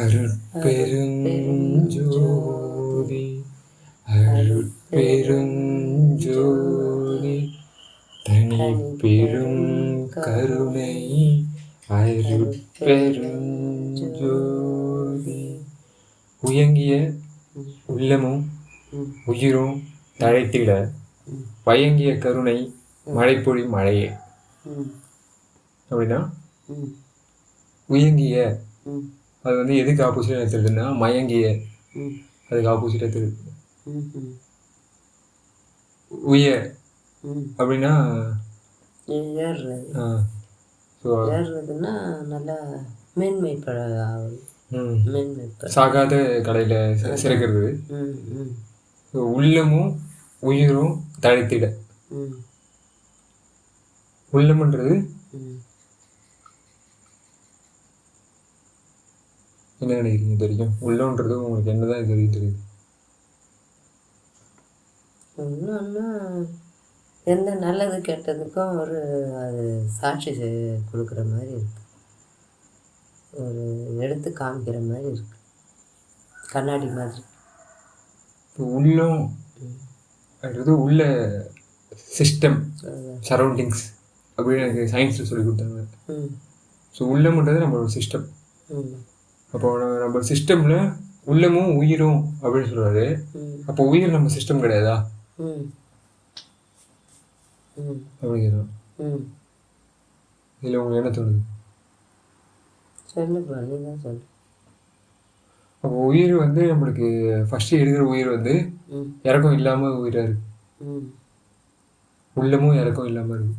அருட்பெருஞ்சோதி அருட்பெருஞ்சோதி தனி பெரும் கருணை அருட்பெருஞ்சோதி. உயங்கிய உள்ளமும் உயிரும் தழைத்திட பயங்கிய கருணை மழைப்பொழி மழையே. அப்படின்னா உயங்கிய அது வந்து எதுக்கு ஆப்போசிட் எடுத்துருதுன்னா மயங்கிய அதுக்கு ஆப்போசிட் எடுத்துருது. உய அப்படின்னா ஏறுறதுன்னா நல்லா மேன்மை சாகாத கடையில் சிறக்கிறது. உள்ளமும் உயிரும் தழைத்திட. உள்ளம்ன்றது என்ன நினைக்கிறீங்க தெரியும்? உள்ளன்றது உங்களுக்கு என்னதான் இது வரைக்கும் தெரியுது? இன்னொன்னா எந்த நல்லது கெட்டதுக்கும் ஒரு அது சாட்சி கொடுக்குற மாதிரி இருக்கு, ஒரு எடுத்து காமிக்கிற மாதிரி இருக்கு, கண்ணாடி மாதிரி. இப்போ உள்ளம் அப்படின்றது உள்ள சிஸ்டம் சரௌண்டிங்ஸ் அப்படின்னு எனக்கு சயின்ஸில் சொல்லி கொடுத்தாங்க. ஸோ உள்ளம்ன்றது நம்மளோட சிஸ்டம். அப்போ நம்ம சிஸ்டமில் உள்ளமும் உயிரும் அப்படின்னு சொல்கிறாரு. அப்போ உயிர் நம்ம சிஸ்டம் கிடையாதா அப்படிங்கிறோம். இதில் உங்களுக்கு என்ன தோணுது? அப்போ உயிர் வந்து நம்மளுக்கு ஃபஸ்ட்டு எடுக்கிற உயிர் வந்து இறக்கம் இல்லாமல் உயிராக இருக்கு. உள்ளமும் இறக்கம் இல்லாமல் இருக்கு.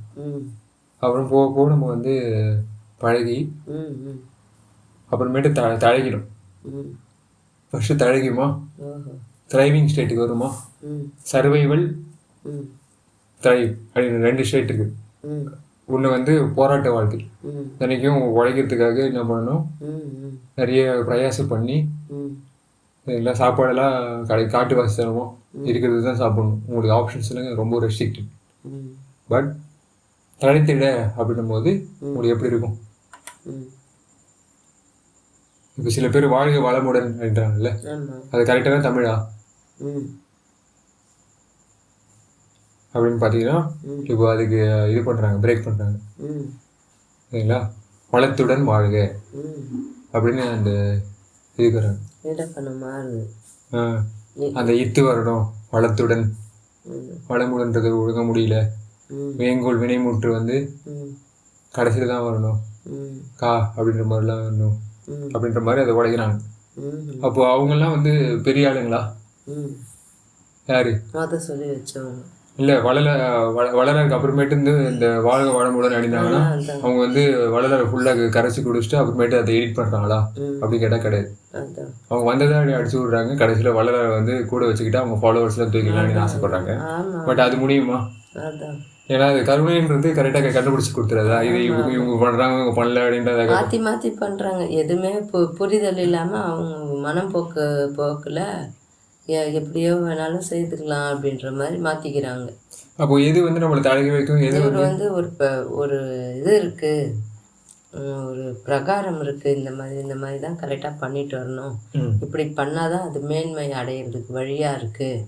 அப்புறம் போக போக நம்ம வந்து பழகி அப்புறமேட்டு தழகிடும். ஃபஸ்ட்டு தழகிடுமா, த்ரைவிங் ஸ்டேட்டுக்கு வருமா, சர்வைவல் த்ரைவ் அப்படின்னு 2 ஸ்டேட் இருக்குது. ஒன்று வந்து போராட்ட வாழ்க்கை, தினைக்கும் உழைக்கிறதுக்காக என்ன பண்ணணும், நிறைய பிரயாசம் பண்ணி எல்லாம் சாப்பாடெல்லாம் காட்டு வாசித்தனமோ இருக்கிறது தான் சாப்பிடணும். உங்களுக்கு ஆப்ஷன்ஸ் எல்லாம் ரொம்ப ரெஸ்ட்ரிக்டட். பட் தழைத்திட அப்படின்னும் போது உங்களுக்கு எப்படி இருக்கும்? இப்போ சில பேர் வாழ்க வளமுடன் அப்படின்றாங்கல்ல, அது கரெக்டான தமிழா அப்படின்னு பார்த்தீங்கன்னா இப்போ அதுக்கு இது பண்ணுறாங்க, பிரேக் பண்ணுறாங்க. சரிங்களா? வளத்துடன் வாழ்க அப்படின்னு அந்த இதுக்குறாங்க. அந்த இத்து வரணும், வளத்துடன். வளமுடன்றது ஒழுங்க முடியல, வேங்கோல் வினைமுற்று வந்து கடைசியில் தான் வரணும், கா அப்படின்ற மாதிரிலாம் வரணும் அப்படின்ற மாதிரி அதை உடைக்கிறாங்க. அப்போ அவங்கெல்லாம் வந்து பெரிய ஆளுங்களா? யாரு அதை சொல்லி வச்சவங்க இல்லை, வளரக்கு அப்புறமேட்டு வந்து இந்த வாழ்க வளமுடன் அடிந்தாங்கன்னா அவங்க வந்து வளர ஃபுல்லாக கரைச்சி குடிச்சிட்டு அப்புறமேட்டு அதை எடிட் பண்ணுறாங்களா அப்படி கேட்டால் கிடையாது. அவங்க வந்ததை அடிச்சு விட்றாங்க, கடைசியில் வளர வந்து கூட வச்சுக்கிட்டு அவங்க ஃபாலோவர்ஸ்லாம் தூக்கிடலாம்னு ஆசைப்படுறாங்க. பட் அது முடியுமா? ஏன்னா அது கருணைன்றது கரெக்டாக கண்டுபிடிச்சி கொடுத்துறதா? இது இவங்க பண்ணுறாங்க, இவங்க பண்ணல அப்படின்றத மாற்றி பண்ணுறாங்க. எதுவுமே புரிதல் இல்லாமல் அவங்க மனம் போக்கில் எப்படியோ வேணாலும் செய்துக்கலாம் அப்படின்ற மாதிரி மாற்றிக்கிறாங்க. அப்போ எது வந்து நம்மளை தழகி வைக்கும், எது வந்து ஒரு இது இருக்குது, ஒரு பிரகாரம் இருக்குது. இந்த மாதிரி தான் கரெக்டாக பண்ணிட்டு வரணும், இப்படி பண்ணாதான் அது மேன்மை அடையிறதுக்கு வழியாக இருக்குது.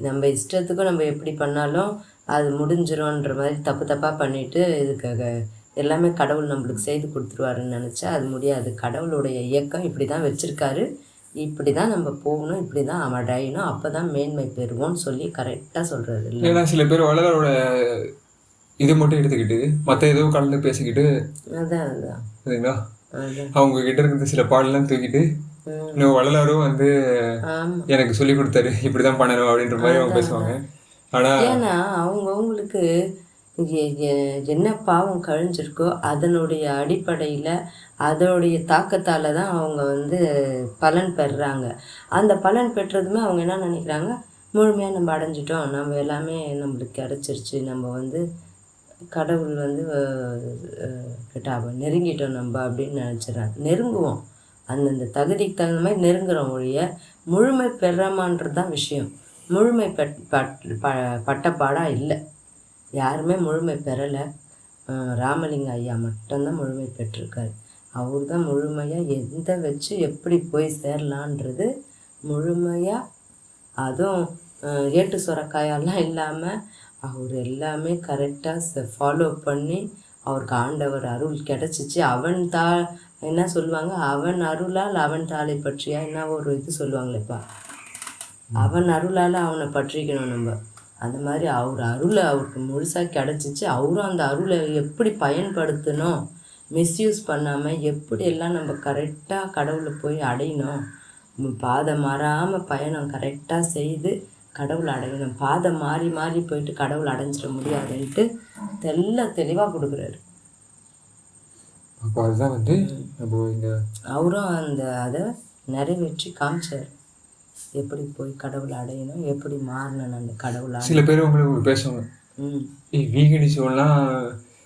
நம்ம இஷ்டத்துக்கும் நம்ம எப்படி பண்ணாலும் அது முடிஞ்சிரும்ன்ற மாதிரி தப்பாக பண்ணிவிட்டு இதுக்காக எல்லாமே கடவுள் நம்மளுக்கு செய்து கொடுத்துருவாருன்னு நினச்சா அது முடியாது. கடவுளுடைய இயக்கம் இப்படி தான் வச்சுருக்காரு, இப்படி தான் நம்ம போகணும், இப்படி தான் அடையணும், அப்போ தான் மேன்மை பெறுவோம்னு சொல்லி கரெக்டாக சொல்கிறது இல்லை. ஏன்னா சில பேர் வளரோட இது மட்டும் எடுத்துக்கிட்டு மற்ற ஏதோ கலந்து பேசிக்கிட்டு அதான் சரிங்களா, அவங்க கிட்ட இருக்கிற சில பாடலாம் தூக்கிட்டு இன்னும் வள்ளலாரும் வந்து எனக்கு சொல்லி கொடுத்தாரு இப்படிதான் பண்ணணும் அப்படின்ற மாதிரி அவங்க பேசுவாங்க. ஏன்னா அவங்கவுங்களுக்கு என்ன பாவம் கழிஞ்சிருக்கோ அதனுடைய அடிப்படையில் அதோடைய தாக்கத்தால் தான் அவங்க வந்து பலன் பெறுறாங்க. அந்த பலன் பெற்றதுமே அவங்க என்ன நினைக்கிறாங்க, முழுமையாக நம்ம அடைஞ்சிட்டோம், நம்ம எல்லாமே நம்மளுக்கு கிடச்சிருச்சு, நம்ம வந்து கடவுள் வந்து கிட்ட நெருங்கிட்டோம் நம்ம அப்படின்னு நினச்சிடறாங்க. நெருங்குவோம், அந்தந்த தகுதிக்கு தகுந்த மாதிரி நெருங்குறோம் ஒழிய முழுமை பெறாமான்றது தான் விஷயம். முழுமை பட்டப்பாடாக இல்லை, யாருமே முழுமை பெறலை. ராமலிங்க ஐயா மட்டும்தான் முழுமை பெற்றிருக்காரு. அவர் தான் முழுமையாக எந்த வச்சு எப்படி போய் சேரலான்றது முழுமையாக, அதுவும் ஏட்டு சுரக்காயெல்லாம் இல்லாமல் அவர் எல்லாமே கரெக்டாக ஃபாலோ பண்ணி அவருக்கு ஆண்டவர் அருள் கிடச்சிச்சு. என்ன சொல்லுவாங்க, அவன் அருளால் அவன் தாளை பற்றியா என்ன ஒரு இது சொல்லுவாங்களேப்பா, அவன் அருளால் அவனை பற்றிக்கணும் நம்ம. அந்த மாதிரி அவர் அருளை அவருக்கு முழுசாக கிடச்சிச்சு. அவரும் அந்த அருளை எப்படி பயன்படுத்தணும், மிஸ்யூஸ் பண்ணாமல் எப்படியெல்லாம் நம்ம கரெக்டாக கடவுளை போய் அடையணும், பாதை மாறாமல் பயணம் கரெக்டாக செய்து கடவுள் அடையணும். பாதை மாறி மாறி போயிட்டு கடவுள் அடைஞ்சிட முடியாதுன்ட்டு தெளிவாக கொடுக்குறாரு. அப்போ அதுதான் வந்து நம்ம இங்கே அவரும் அதை நிறைவேற்றி காமிச்சார், எப்படி போய் கடவுளை அடையணும், எப்படி மாறணும் அந்த கடவுளை. சில பேர் உங்களுக்கு பேசுவாங்க, வீகனிசம்லாம்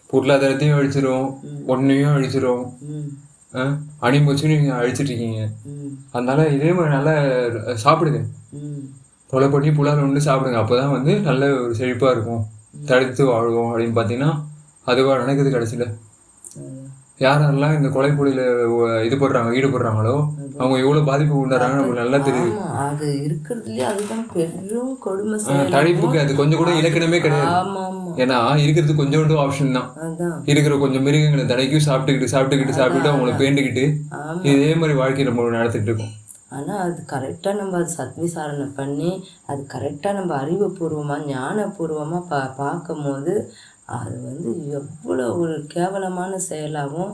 பொருளாதாரத்தையும் அழிச்சிரும், ஒன்றையும் அழிச்சிரும், அணிமுச்சுன்னு நீங்கள் அழிச்சிட்ருக்கீங்க, அதனால இதே மாதிரி நல்லா சாப்பிடுங்க, கொலை பண்ணி புலால் ஒன்று சாப்பிடுங்க, அப்போ தான் வந்து நல்ல ஒரு செழிப்பாக இருக்கும், தடுத்து வாழ்வோம் அப்படின்னு பார்த்தீங்கன்னா அதுவாக நடக்குது. கடைசியில் யாரெல்லாம் இந்த கொலை கொலையில் ஈடுபடுறாங்களோ அவங்க எவ்வளோ பாதிப்பு உண்டாடுறாங்க நமக்கு நல்லா தெரியுது. அது இருக்கிறதுலேயே அதுதான் பெரும் கொடுமை. தழைப்புக்கு அது கொஞ்சம் கூட இலக்கணமே கிடையாது. ஏன்னா இருக்கிறது கொஞ்சோண்டு ஆப்ஷன் தான். இருக்கிற கொஞ்சம் மிருகங்களை தடைக்கும் சாப்பிட்டுக்கிட்டு அவங்கள பேண்டுக்கிட்டு இதே மாதிரி வாழ்க்கை நம்ம நடத்திட்டு இருக்கோம். ஆனால் அது கரெக்டாக நம்ம அது சத்விசாரணை பண்ணி அது கரெக்டாக நம்ம அறிவுபூர்வமாக ஞானபூர்வமாக பார்க்கும் போது அது வந்து எவ்வளோ ஒரு கேவலமான செயலாகவும்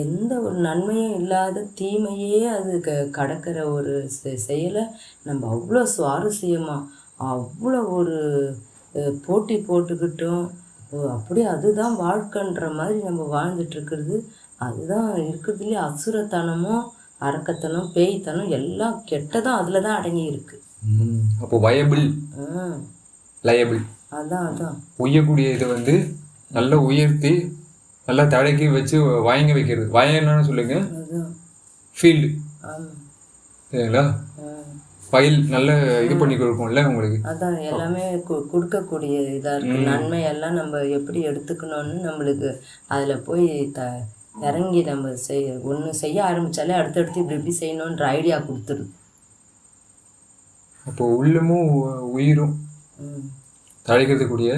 எந்த ஒரு நன்மையும் இல்லாத தீமையே அது கடக்கிற ஒரு செயலை நம்ம அவ்வளோ சுவாரஸ்யமாக அவ்வளோ ஒரு போட்டி போட்டுக்கிட்டோம். அப்படியே அதுதான் வாழ்க்கைன்ற மாதிரி நம்ம வாழ்ந்துட்டுருக்கிறது. அதுதான் இருக்கிறதுலே அசுரத்தனமும் அரக்கத்தனம் பேய்த்தனம் எல்லாம் கெட்டதும் அதில் தான் அடங்கி இருக்கு. அப்போ வயபிள் லயபிள் அதான் உய்யக்கூடிய இதை வந்து நல்லா உயர்த்தி நல்லா தடைக்கி வச்சு வாங்க வைக்கிறது. வயன்னு சொல்லுங்க, ஃபீல்டு சரிங்களா, ஃபைல் நல்ல இது பண்ணி கொடுக்கும்ல உங்களுக்கு. அதான் எல்லாமே கொடுக்கக்கூடிய இதாக இருக்குது. நன்மை எல்லாம் நம்ம எப்படி எடுத்துக்கணும்னு நம்மளுக்கு அதில் போய் இறங்கி நம்ம ஒன்று செய்ய ஆரம்பித்தாலே அடுத்தடுத்து இப்படி செய்யணுன்ற ஐடியா கொடுத்துருது. அப்போ உள்ளமும் உயிரும் தழைக்கிறதுக்கூடிய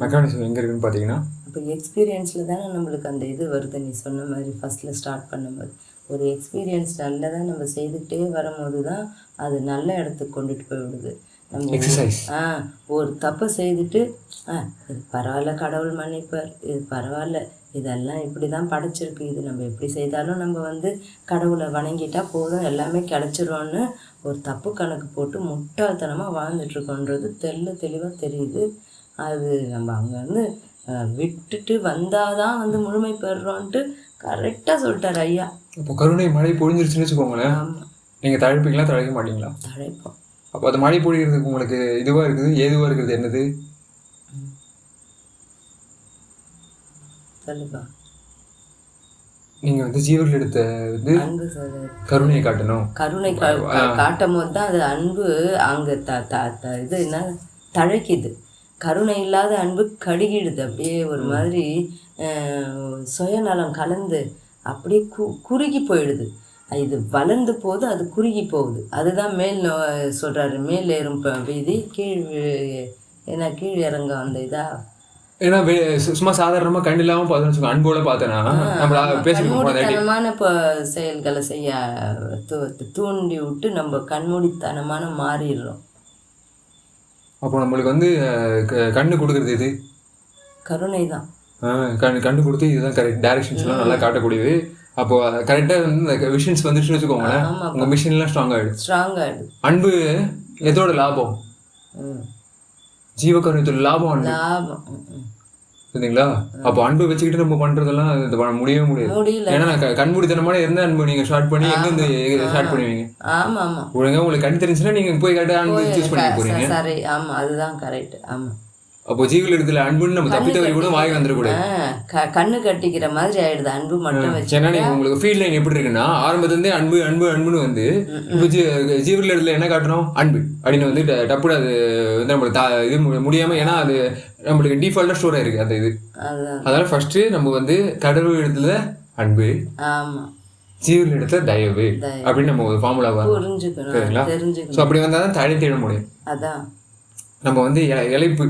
மெக்கானிசம் எங்கே இருக்குன்னு பார்த்தீங்கன்னா, இப்போ எக்ஸ்பீரியன்ஸில் தானே நம்மளுக்கு அந்த இது வருது. நீ சொன்ன மாதிரி ஃபஸ்ட்டில் ஸ்டார்ட் பண்ணும்போது ஒரு எக்ஸ்பீரியன்ஸ் நல்லா தான் நம்ம செய்துக்கிட்டே வரும்போது தான் அது நல்ல இடத்துக்கு கொண்டுட்டு போய் விடுது. நம்ம ஒரு தப்பை செய்துட்டு இது பரவாயில்ல, கடவுள் மன்னிப்பார், இது பரவாயில்ல, இதெல்லாம் இப்படி தான் படைச்சிருக்கு, இது நம்ம எப்படி செய்தாலும் நம்ம வந்து கடவுளை வணங்கிட்டா போதும் எல்லாமே கிடச்சிரும்னு ஒரு தப்பு கணக்கு போட்டு முட்டாள்தனமாக வாழ்ந்துட்டுருக்கோன்றது தெளிவாக தெரியுது. அது நம்ம அங்கேருந்து விட்டுட்டு வந்தால் தான் வந்து முழுமை பெறுறோன்ட்டு கரெக்டாக சொல்லிட்டார் ஐயா. இப்போ கருணை மழை பொழிஞ்சிருச்சுன்னு வச்சுக்கோங்களேன், நீங்கள் தழைப்பீங்களா தழைக்க மாட்டீங்களா? தழைப்போம். அப்போ அது மழை பொழிகிறதுக்கு உங்களுக்கு இதுவாக இருக்குது, ஏதுவாக இருக்குது என்னது? சொல்லுப்பா. நீங்கள் வந்து ஜீவர்கள் எடுத்த வந்து கருணையை காட்டணும். கருணை காட்டும் போது தான் அது அன்பு அங்கே இது என்ன தழைக்குது. கருணை இல்லாத அன்பு கடுகிடுது, அப்படியே ஒரு மாதிரி சுயநலம் கலந்து அப்படியே குறுகி போயிடுது. இது வளர்ந்து போது அது குறுகி போகுது. அதுதான் மேல் சொல்கிறாரு, மேல் ஏறும் வீதி கீழ் இறங்க அந்த இதா. ஏன்னா சும்மா சாதாரணமாக கண் இல்லாமல் பார்த்தோன்னு அன்போட பார்த்தேன்னா கண்மூடித்தனமான செயல்களை செய்ய தூண்டி விட்டு நம்ம கண்மூடித்தனமான மாறிடுறோம். அப்போ நம்மளுக்கு வந்து கண்ணு கொடுக்குறது இது கருணை தான். கண்ணு கொடுத்து இதுதான் கரெக்ட் டைரக்ஷன்ஸ்லாம் நல்லா காட்டக்கூடியது. அப்போ கரெக்டாக வந்து இந்த விஷன்ஸ் வந்துச்சுன்னு வச்சுக்கோங்களேன், உங்கள் மிஷின்லாம் ஸ்ட்ராங் ஆகிடும். அன்பு எதோட லாபம்? ஜீவகருணத்தோட லாபம் சரிங்களா? அப்போ அன்பு வச்சுக்கிட்டு நம்ம பண்றதெல்லாம் முடியவே முடியாது. ஏன்னா கண்மூடித்தனமான எந்த அன்பு நீங்க ஸ்டார்ட் பண்ணி எங்க இருந்து ஸ்டார்ட் பண்ணுவீங்க? ஒழுங்கா உங்களுக்கு கண் தெரிஞ்சுன்னா நீங்க போய் கரெக்டா அன்பு சூஸ் பண்ணி போறீங்க. சரி, ஆமா, அதுதான் கரெக்ட். ஆமா, அப்போ ஜீவில் இடத்துல அன்புன்னு நம்ம தப்பி தவறி கூட வாங்கி வந்துடக்கூடாது. கண்ணு கட்டிக்கிற மாதிரி ஆயிடுது அன்பு மட்டும் வச்சு. ஏன்னா உங்களுக்கு ஃபீல் லைன் எப்படி இருக்குன்னா, ஆரம்பத்துலேருந்தே அன்பு அன்பு அன்புன்னு வந்து இப்போ ஜீவில் இடத்துல என்ன காட்டணும்? அன்பு அப்படின்னு வந்து டப்புன்னு அது வந்து நம்மளுக்கு இது முடியாமல், ஏன்னா அது நம்மளுக்கு டிஃபால்ட்டாக ஸ்டோர் ஆயிருக்கு அந்த இது. அதனால ஃபர்ஸ்ட் நம்ம வந்து கடவுள் இடத்துல அன்பு, ஆமாம், ஜீவனில் எடுத்த தயவு அப்படின்னு நம்ம ஒரு ஃபார்முலாவா புரிஞ்சுக்கணும், சரிங்களா? ஸோ தெரிஞ்சுக்கணும். அப்படி வந்தால் தான் தழை தேட முடியும். அதான் நம்ம வந்து இழைப்பு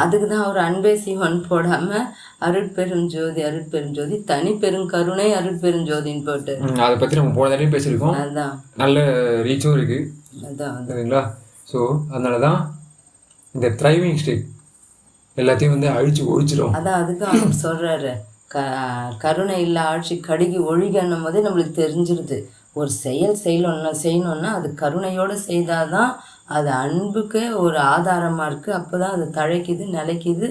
அதுக்கு தான் அவர் அன்பே சிவன் போடாமல் அருட்பெருஞ்சோதி அருட்பெருஞ்சோதி தனி பெருங்கருணை அருட்பெருஞ்சோதின்னு போட்டு அதை பற்றி நம்ம போன தடவை பேசியிருக்கோம். அதான் நல்ல ரீச்சும் இருக்குது அதான் சரிங்களா? ஸோ அதனால தான் இந்த த்ரைவிங் ஸ்டேட் எல்லாத்தையும் வந்து அழிச்சு ஒழிச்சிடும். அதான் அதுக்கு அவர் சொல்கிறாரு, கருணை இல்லை ஆட்சி கடுகி ஒழிகன்னும் போதே நம்மளுக்கு தெரிஞ்சிருது. ஒரு செய்யணும்னா அது கருணையோடு செய்தால் தான் அது அன்புக்கு ஒரு ஆதாரமாக இருக்குது. அப்போ தான் அது தழைக்குது, நிலைக்குது,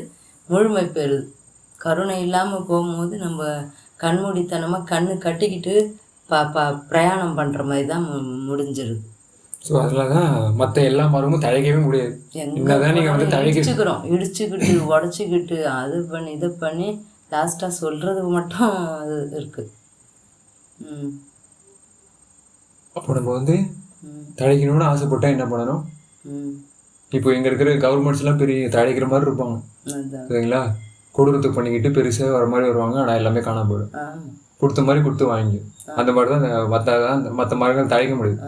முழுமை பெறுது. கருணை இல்லாமல் போகும்போது நம்ம கண்மூடித்தனமாக கண்ணு கட்டிக்கிட்டு பிரயாணம் பண்ணுற மாதிரி தான் முடிஞ்சிருது. ஸோ அதில் தான் மற்ற எல்லா மரமும் தழைக்கவே முடியாது. என்னதான் நீங்கள் வந்து இடிச்சுக்கிட்டு உடச்சிக்கிட்டு அது பண்ணி இதை பண்ணி லாஸ்ட்டாக சொல்கிறது மட்டும் அது இருக்குது. அப்போ நம்ம வந்து தழைக்கணும்னு ஆசைப்பட்டா என்ன பண்ணணும்? இப்போ இங்கே இருக்கிற கவர்மெண்ட்ஸ்லாம் பெரிய தழைக்கிற மாதிரி இருப்பாங்க சரிங்களா? கொடூரத்துக்கு பண்ணிக்கிட்டு பெருசாக வர மாதிரி வருவாங்க. ஆனால் எல்லாமே காணாம போயிடும். கொடுத்த மாதிரி கொடுத்து வாங்கி அந்த மாதிரி தான் மற்ற மரங்கள் தழைக்க முடியுது.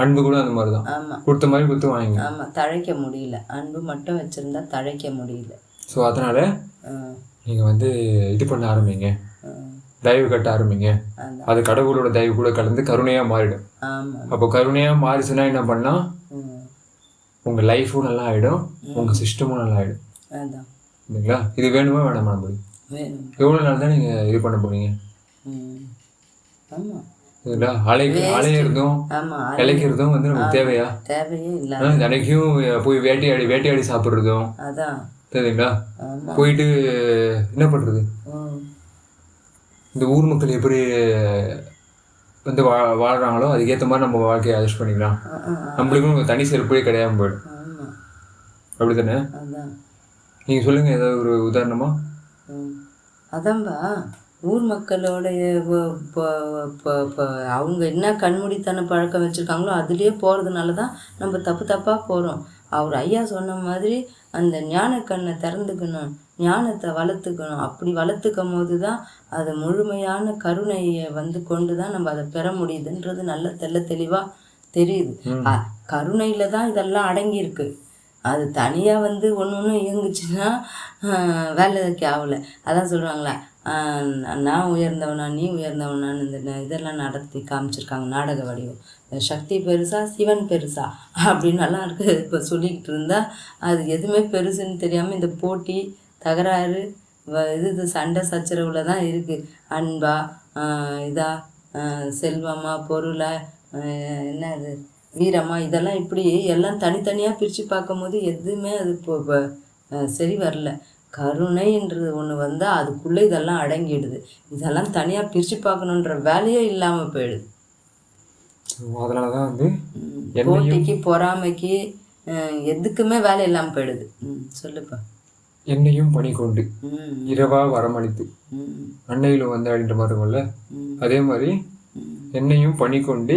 அன்பு கூட அந்த மாதிரி தான் கொடுத்த மாதிரி கொடுத்து வாங்கி தழைக்க முடியல. அன்பு மட்டும் வச்சுருந்தா தழைக்க முடியல. ஸோ அதனால் நீங்கள் வந்து இது பண்ண ஆரம்பிங்க, தயவு கட்ட ஆரம்பிங்க. அது கடவுளோட தயவு கூட கலந்து கருணையாக மாறிடும். அப்போ கருணையாக மாறிச்சுன்னா என்ன பண்ணால் உங்கள் லைஃபும் நல்லா ஆகிடும், உங்கள் சிஸ்டமும் நல்லா ஆகிடும் இல்லைங்களா? இது வேணுமா வேணாமா? முடியும். எவ்வளோ நாள் தான் நீங்கள் இது பண்ண போகிறீங்க இல்லைங்களா? அலையிறதும் இலைக்கிறதும் வந்து நமக்கு தேவையா? தினைக்கும் போய் வேட்டையாடி சாப்பிட்றதும் தெரியுங்களா? போயிட்டு என்ன பண்ணுறது? இந்த ஊர் மக்கள் எப்படி வந்து வாழ்கிறாங்களோ அதுக்கேற்ற மாதிரி நம்ம வாழ்க்கையை அட்ஜஸ்ட் பண்ணிக்கலாம். நம்மளுக்கும் தனி செருப்பே கிடையாமல் போயிடும். அப்படி தானே? நீங்கள் சொல்லுங்கள் ஏதாவது ஒரு உதாரணமா? அதான்பா ஊர் மக்களோடைய அவங்க என்ன கண்மூடித்தன பழக்கம் வச்சுருக்காங்களோ அதுலேயே போகிறதுனால தான் நம்ம தப்பாக போகிறோம். அவர் ஐயா சொன்ன மாதிரி அந்த ஞான கண்ணை திறந்துக்கணும், ஞானத்தை வளர்த்துக்கணும். அப்படி வளர்த்துக்கும் போது தான் அது முழுமையான கருணையை வந்து கொண்டு தான் நம்ம அதை பெற முடியுதுன்றது நல்ல தெளிவாக தெரியுது. கருணையில் தான் இதெல்லாம் அடங்கியிருக்கு. அது தனியாக வந்து ஒன்று இயங்குச்சுன்னா வேலைக்கு ஆகலை. அதான் சொல்கிறாங்களே, நான் உயர்ந்தவனா நீ உயர்ந்தவனான்னு இந்த இதெல்லாம் நடத்தி காமிச்சிருக்காங்க நாடக வடிவம். சக்தி பெருசா சிவன் பெருசா அப்படின்னலாம் இருக்குது. இப்போ சொல்லிக்கிட்டு இருந்தால் அது எதுவுமே பெருசுன்னு தெரியாமல் இந்த போட்டி தகராறு இது சண்டை சச்சரவில் தான் இருக்குது. அன்பா இதா செல்வமா பொருளை என்ன இது வீரமா இதெல்லாம் இப்படி எல்லாம் தனித்தனியாக பிரித்து பார்க்கும் போது எதுவுமே அது இப்போ சரி வரல. கருணைன்றது ஒன்று வந்தால் அதுக்குள்ளே இதெல்லாம் அடங்கிடுது. இதெல்லாம் தனியாக பிரித்து பார்க்கணுன்ற வேலையே இல்லாமல் போயிடுது. அதனால தான் வந்து போட்டிக்கு பொறாமைக்கு எதுக்குமே வேலை இல்லாமல் போயிடுது. சொல்லுப்பா. என்னையும் பணி கொண்டு இரவா வரமளித்து அன்னையில் வந்து அப்படின்ற மாதிரி இருக்கும்ல, அதே மாதிரி என்னையும் பணி கொண்டு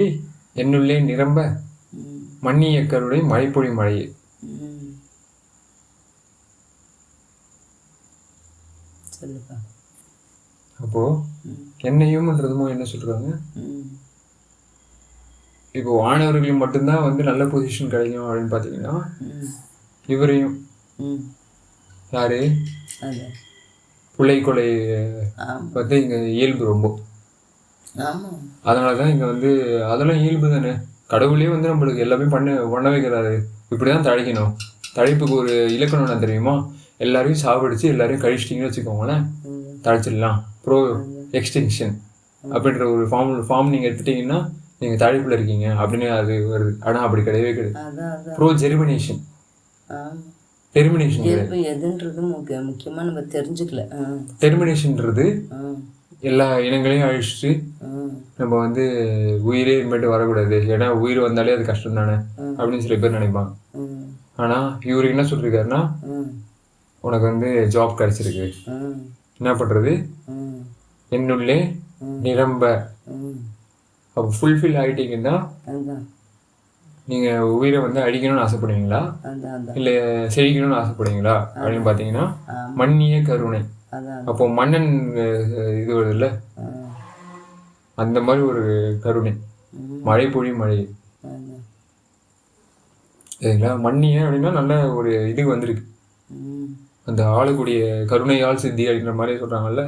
என்னுள்ளே நிரம்ப மன்னிய கருணை மழைப்பொழி மழையே. அப்போ என்னையும்ன்றதுமோ என்ன சொல்றாங்க? இப்போ ஆணவர்களுக்கு மட்டும்தான் வந்து நல்ல பொசிஷன் கிடைக்கும் அப்படின்னு பார்த்தீங்கன்னா இவரையும் யாரு பிள்ளை கொலை வந்து இங்கே இயல்பு ரொம்ப. அதனால தான் இங்கே வந்து அதெல்லாம் இயல்பு தானே. கடவுளே வந்து நம்மளுக்கு எல்லாமே பண்ண வைக்கிறாரு. இப்படி தான் தழைக்கணும். தழைப்புக்கு ஒரு இலக்கணம் என்ன தெரியுமா? எல்லாரையும் சாப்பிடுச்சு எல்லாரையும் கழிச்சிட்டிங்கன்னு வச்சுக்கோங்களேன், தழைச்சிடலாம். ப்ரோ எக்ஸ்டென்ஷன் அப்படின்ற ஒரு ஃபார்ம் நீங்கள் எடுத்துட்டிங்கன்னா நீங்கள் தழைப்பில் இருக்கீங்க அப்படின்னு அது வருது. ஆனால் அப்படி கிடையவே கிடையாது. ப்ரோ ஜெர்மினேஷன் டெர்மினேஷன் எதுன்றது முக்கியமாக நம்ம தெரிஞ்சுக்கல. டெர்மினேஷன்ன்றது எல்லா இனங்களையும் அழிச்சிட்டு நம்ம வந்து உயிரே இனிமேட்டு வரக்கூடாது, ஏன்னா உயிர் வந்தாலே அது கஷ்டம் தானே அப்படின்னு சில பேர் நினைப்பாங்க. ஆனால் இவருக்கு என்ன சொல்லியிருக்காருன்னா, உனக்கு வந்து ஜாப் கிடைச்சிருக்கு, என்ன பண்ணுறது, என்னுள்ளே நிரம்ப. அப்போ ஃபுல்ஃபில் ஆகிட்டீங்கன்னா நீங்கள் உயிரை வந்து அழிக்கணும்னு ஆசைப்படுவீங்களா இல்லை செழிக்கணும்னு ஆசைப்படுவீங்களா அப்படின்னு பார்த்தீங்கன்னா மன்னிய கருணை. அப்போ மன்னன் இது வருது இல்லை, அந்த மாதிரி ஒரு கருணை. மழை பொழி மழை. அதான். சரிங்களா? மன்னிய அப்படின்னா நல்ல ஒரு இது வந்திருக்கு. அந்த ஆளக்கூடிய கருணையால் சித்தி அப்படின்ற மாதிரி சொல்கிறாங்கல்ல,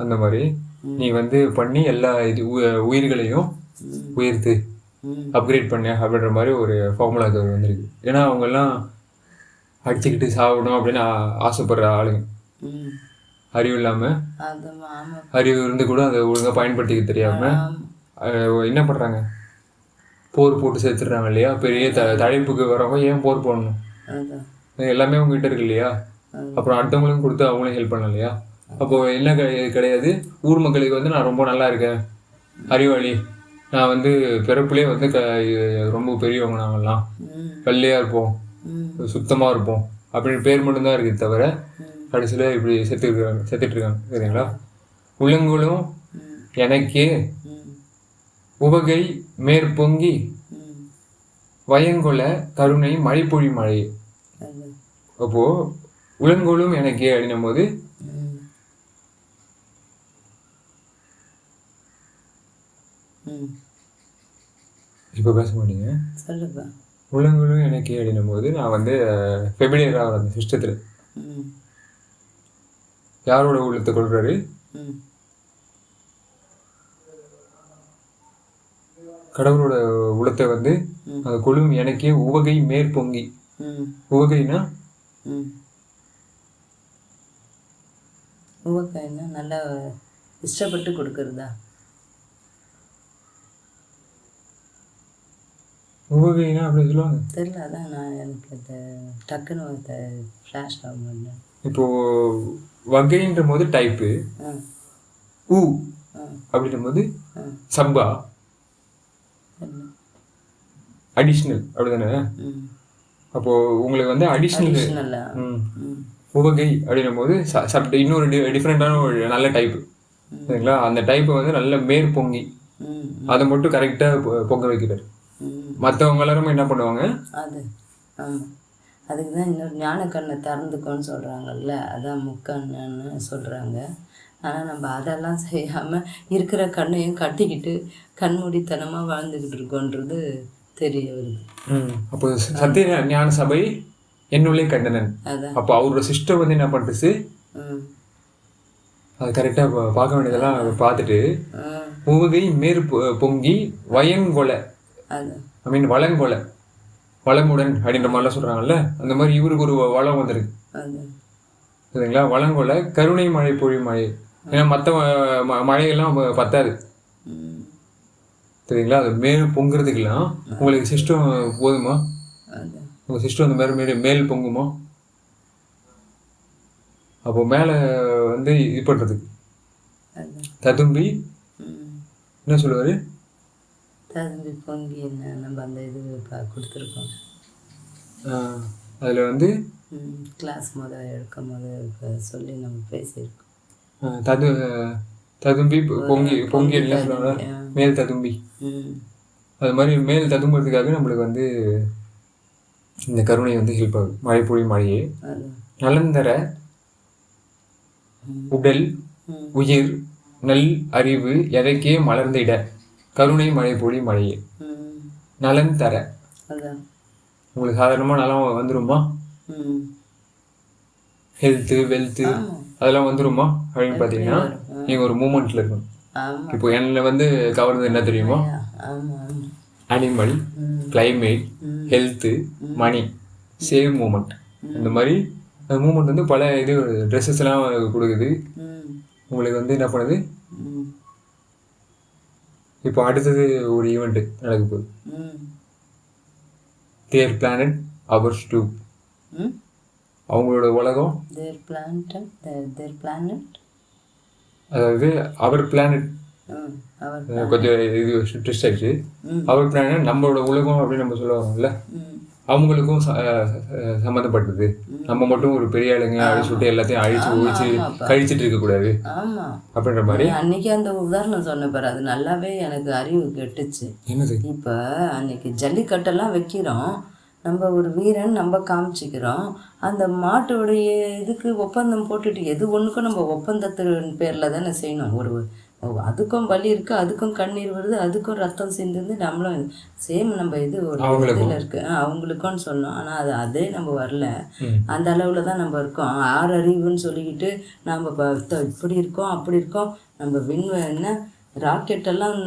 அந்த மாதிரி நீ வந்து பண்ணி எல்லா இது உயிர்களையும் உயர்த்து, அப்கிரேட் பண்ண அப்படின்ற மாதிரி ஒரு ஃபார்முலாக்கு வந்திருக்கு. ஏன்னா அவங்கெல்லாம் அடிச்சுக்கிட்டு சாப்பிடணும் அப்படின்னு ஆசைப்படுற ஆளுங்க. அறிவு இல்லாமல், அறிவு இருந்து கூட அதை ஒழுங்காக பயன்படுத்திக்க தெரியாமல் என்ன பண்ணுறாங்க, போர் போட்டு சேர்த்துடுறாங்க இல்லையா? பெரிய தழைப்புக்கு வரவங்க ஏன் போர் போடணும்? எல்லாமே உங்ககிட்ட இருக்கு இல்லையா? அப்புறம் அடுத்தவங்களுக்கும் கொடுத்து அவங்களும் ஹெல்ப் பண்ணலாம் இல்லையா? அப்போது என்ன கிடையாது, ஊர் மக்களுக்கு வந்து நான் ரொம்ப நல்லா இருக்கேன், அறிவாளி, நான் வந்து பிறப்புலேயே வந்து ரொம்ப பெரியவங்க, நாங்கள்லாம் வெள்ளையாக இருப்போம், சுத்தமாக இருப்போம் அப்படின்னு பேர் மட்டும்தான் இருக்குது தவிர கடைசியில் இப்படி செத்துட்டு இருக்காங்க. சரிங்களா? உள்ளங்களும் எனக்கே உவகை மேற்பொங்கி வயங்கொல கருணை மழைப்பொழி மழை. அப்போது உலங்கோலும் எனக்கே அப்படின்னும் போது இப்போ பேச மாட்டீங்க. உலங்களும் எனக்கே அப்படின்னும் போது நான் வந்து ஃபெமிலியராக அந்த சிஸ்டத்தில் யாரோட உள்ளத்தை கொள்றாரு? கடவுளோட உள்ளத்தை வந்து அந்த கொழும் எனக்கே உவகை மேற்பொங்கி. உவகைனா உவகைன்னா நல்லா இஷ்டப்பட்டு கொடுக்கறதா? உவகைனா அப்படி சொல்லுவாங்க. தெரியல, அதான் நான் எனக்கு அந்த டக்குன்னு ஃப்ளாஷ் ஆகும். இப்போ வகைன்ற போது டைப்பு, ஊ அப்படின்ற போது சம்பா, அடிஷ்னல் அப்படிதானே? அப்போ உங்களுக்கு வந்து அடிஷ்னல் உவகை அப்படின்னும் போது இன்னொரு டிஃப்ரெண்டான ஒரு நல்ல டைப்பு. சரிங்களா? அந்த டைப்பை வந்து நல்ல மேற்பொங்கி அதை மட்டும் கரெக்டாக பொங்க வைக்கிறார். மற்றவங்க எல்லாருமே என்ன பண்ணுவாங்க? அது ஆமாம், அதுக்கு தான் இன்னொரு ஞானக்கண்ணை திறந்துக்கோன்னு சொல்கிறாங்கல்ல, அதான் முக்கண்ணுன்னு சொல்கிறாங்க. ஆனால் நம்ம அதெல்லாம் செய்யாமல் இருக்கிற கண்ணையும் கட்டிக்கிட்டு கண்மூடித்தனமாக வாழ்ந்துக்கிட்டு இருக்கோன்றது தெரிய வருது. அப்போ சத்திய ஞான சபை என்னுள்ளே கண்டனன். அப்போ அவரோட சிஸ்டம் வந்து என்ன பண்ணுறது, அது கரெக்டாக பார்க்க வேண்டியதெல்லாம் பார்த்துட்டு உவகை மேற் பொங்கி வயங்கொலை, ஐ மீன் வளங்கொலை, வளமுடன் அப்படின்ற மாதிரிலாம் சொல்கிறாங்கல்ல, அந்த மாதிரி இவருக்கு ஒரு வளம் வந்திருக்கு. சரிங்களா? வளங்கொலை கருணை மழை பொழி மழை. ஏன்னா மற்ற மழையெல்லாம் பத்தாது. சரிங்களா? அது மேல் பொங்குறதுக்கெல்லாம் உங்களுக்கு சிஸ்டம் போதுமா? உங்கள் சிஸ்டம் அந்த மாதிரி மேல் பொங்குமா? அப்போ மேலே வந்து இது பண்ணுறதுக்கு ததும்பி என்ன சொல்லுவார்? ததும்பி பொங்கி என்ன நம்ம அந்த இது கொடுத்துருக்கோம். அதில் வந்து கிளாஸ் எடுக்கும் போது சொல்லி நம்ம பேசியிருக்கோம். ததும்பி பொங்கி பொங்கி என்ன சொல்லுவாங்க? மேல் ததும்பி. அது மாதிரி மேல் ததும்புறதுக்காக நம்மளுக்கு வந்து இந்த கருணை வந்து ஹெல்ப் ஆகுது. மழை பொழி மழையே நலந்தர உடல் உயிர் நல் அறிவு எதைக்கே மலர்ந்திட கருணை மழை பொழி மழையே நலன் தர. உங்களுக்கு சாதாரணமாக நலம் வந்துருமா? ஹெல்த்து வெல்த்து அதெல்லாம் வந்துருமா அப்படின்னு பார்த்தீங்கன்னா நீங்கள் ஒரு மூமெண்ட்டில் இருக்கணும். இப்போ என்னை வந்து கவர்ந்தது என்ன தெரியுமா? அனிமல், கிளைமேட், ஹெல்த்து, மணி, சேவ் மூமெண்ட். இந்த மாதிரி அந்த மூமெண்ட் வந்து பல இது ட்ரெஸ்ஸஸ்லாம் கொடுக்குது. உங்களுக்கு வந்து என்ன பண்ணுது? இப்போ அடுத்தது ஒரு ஈவெண்ட்டு நடக்க போகுது. தேர் பிளானட் அவர்ஸ் டூ. அவங்களோட உலகம், அதாவது அவர் பிளானட் கொஞ்சம் இது ட்விஸ்ட் ஆயிடுச்சு. அவர் பிளானட் நம்மளோட உலகம் அப்படின்னு நம்ம சொல்லுவாங்கல்ல, அவங்களுக்கும் சம்மந்தப்பட்டது. நம்ம மட்டும் ஒரு பெரிய ஆளுங்க அப்படின்னு சொல்லிட்டு எல்லாத்தையும் அழிச்சு ஒழிச்சு கழிச்சிட்டு இருக்கக்கூடாது அப்படின்ற மாதிரி. அன்னைக்கு அந்த உதாரணம் சொன்ன பாரு, அது நல்லாவே எனக்கு அறிவு கெட்டுச்சு. என்னது? இப்போ அன்னைக்கு ஜல்லிக்கட்டெல்லாம் வைக்கிறோம், நம்ம ஒரு வீரன் நம்ம காமிச்சிக்கிறோம். அந்த மாட்டோடைய இதுக்கு ஒப்பந்தம் போட்டுட்டு எது ஒன்றுக்கும் நம்ம ஒப்பந்தத்தின் பேரில் தானே செய்யணும். அதுக்கும் வலி இருக்குது, அதுக்கும் கண்ணீர் வருது, அதுக்கும் ரத்தம் சிந்துந்து நம்மளும் சேம் நம்ம இது ஒரு இதில் இருக்குது அவங்களுக்கும்னு சொன்னோம். ஆனால் அதே நம்ம வரல, அந்த அளவில் தான் நம்ம இருக்கோம். அறிவுன்னு சொல்லிக்கிட்டு நம்ம இப்படி இருக்கோம் அப்படி இருக்கோம். நம்ம என்ன ராக்கெட்டெல்லாம்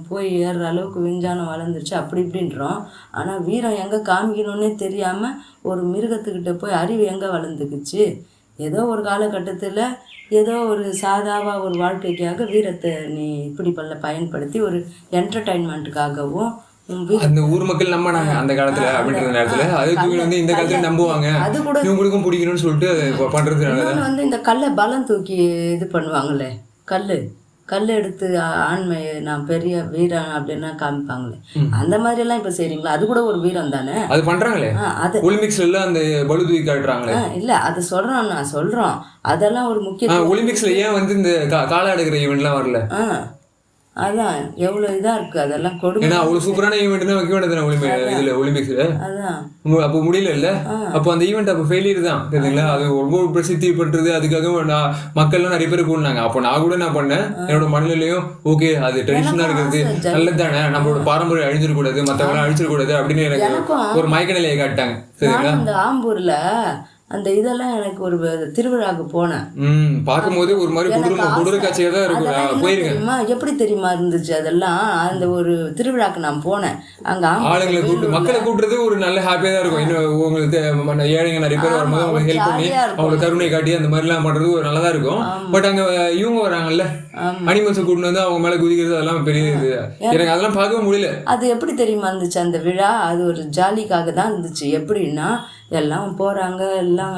போய் ஏறுற அளவுக்கு விஞ்ஞானம் வளர்ந்துருச்சு அப்படி இப்படின்றோம். ஆனால் வீரம் எங்கே காமிக்கணுன்னே தெரியாமல் ஒரு மிருகத்துக்கிட்ட போய் அறிவு எங்கே வளர்ந்துக்குச்சு? ஏதோ ஒரு காலகட்டத்தில் ஏதோ ஒரு சாதாவாக ஒரு வாழ்க்கைக்காக வீரத்தை நீ இப்படி பயன்படுத்தி ஒரு என்டர்டைன்மெண்ட்டுக்காகவும் அந்த ஊர் மக்கள் நம்பினாங்க அந்த காலத்துல அப்படின்ற நேரத்துல. அதுக்கு வந்து இந்த காலத்துல நம்புவாங்க, அது கூட இவங்களுக்கும் பிடிக்கணும்னு சொல்லிட்டு பண்றதுனால வந்து இந்த கல்லை பலம் தூக்கி இது பண்ணுவாங்களே, கல் எடுத்து ஆண்மையை நான் பெரிய வீரன் அப்படின்னா காமிப்பாங்களே, அந்த மாதிரி எல்லாம் இப்ப செய்றீங்களா? அது கூட ஒரு வீரம் தானே. அது பண்றாங்களே, அது ஒலிம்பிக்ஸ்ல எல்லாம் அந்த பளு தூக்கி காட்டுறாங்களே. இல்ல அது சொல்றோம் அதெல்லாம் ஒரு முக்கிய. ஒலிம்பிக்ஸ்ல ஏன் வந்து இந்த கால எடுக்கிற ஈவெண்ட்லாம் வரல? அதான் எவ்வளோ இதாக இருக்குது அதெல்லாம் கொடுங்க. ஏன்னா அவ்வளோ சூப்பரான ஈவெண்ட்னா வைக்க வேண்டியது இதில் ஒலிம்பிக்ஸில். அதான் அப்போ முடியல இல்லை, அப்போ அந்த ஈவெண்ட் அப்போ ஃபெயிலியர் தான் தெரியுங்களா. அது ரொம்ப பிரசித்தி பண்ணுறது, அதுக்காக மக்கள்லாம் நிறைய பேர் கூடினாங்க. அப்போ நான் கூட என்ன பண்ணேன், என்னோட மனநிலையும் ஓகே அது ட்ரெடிஷனாக இருக்கிறது நல்லது தானே, நம்மளோட பாரம்பரியம் அழிஞ்சிடக்கூடாது, மற்றவங்களாம் அழிச்சிடக்கூடாது அப்படின்னு எனக்கு ஒரு மயக்க நிலையை காட்டாங்க சரிங்களா. அந்த ஆம்பூரில் அந்த இதெல்லாம் எனக்கு ஒரு திருவிழாவுக்கு போனேன், பார்க்கும்போது ஒரு மாதிரி கொடூர காட்சியாக தான் இருக்கும். போயிருக்கேன். எப்படி தெரியுமா இருந்துச்சு அதெல்லாம். அந்த ஒரு திருவிழாக்கு நான் போனேன், அங்கே ஆளுங்களை கூப்பிட்டு மக்களை கூப்பிடுறது ஒரு நல்ல ஹாப்பியாக தான் இருக்கும். இன்னும் உங்களுக்கு ஏழைங்க நிறைய பேர் வரும்போது அவங்களுக்கு ஹெல்ப் பண்ணி அவங்களுக்கு கருணை காட்டி அந்த மாதிரிலாம் பண்ணுறது ஒரு நல்லதாக இருக்கும். பட் அங்கே இவங்க வராங்கல்ல அனிமல்ஸை கூட்டிட்டு வந்து அவங்க மேலே குதிக்கிறது அதெல்லாம் பெரிய இது, எனக்கு அதெல்லாம் பார்க்கவே முடியல. அது எப்படி தெரியுமா இருந்துச்சு அந்த விழா? அது ஒரு ஜாலிக்காக தான் இருந்துச்சு. எப்படின்னா எல்லாம் போகிறாங்க, எல்லாம்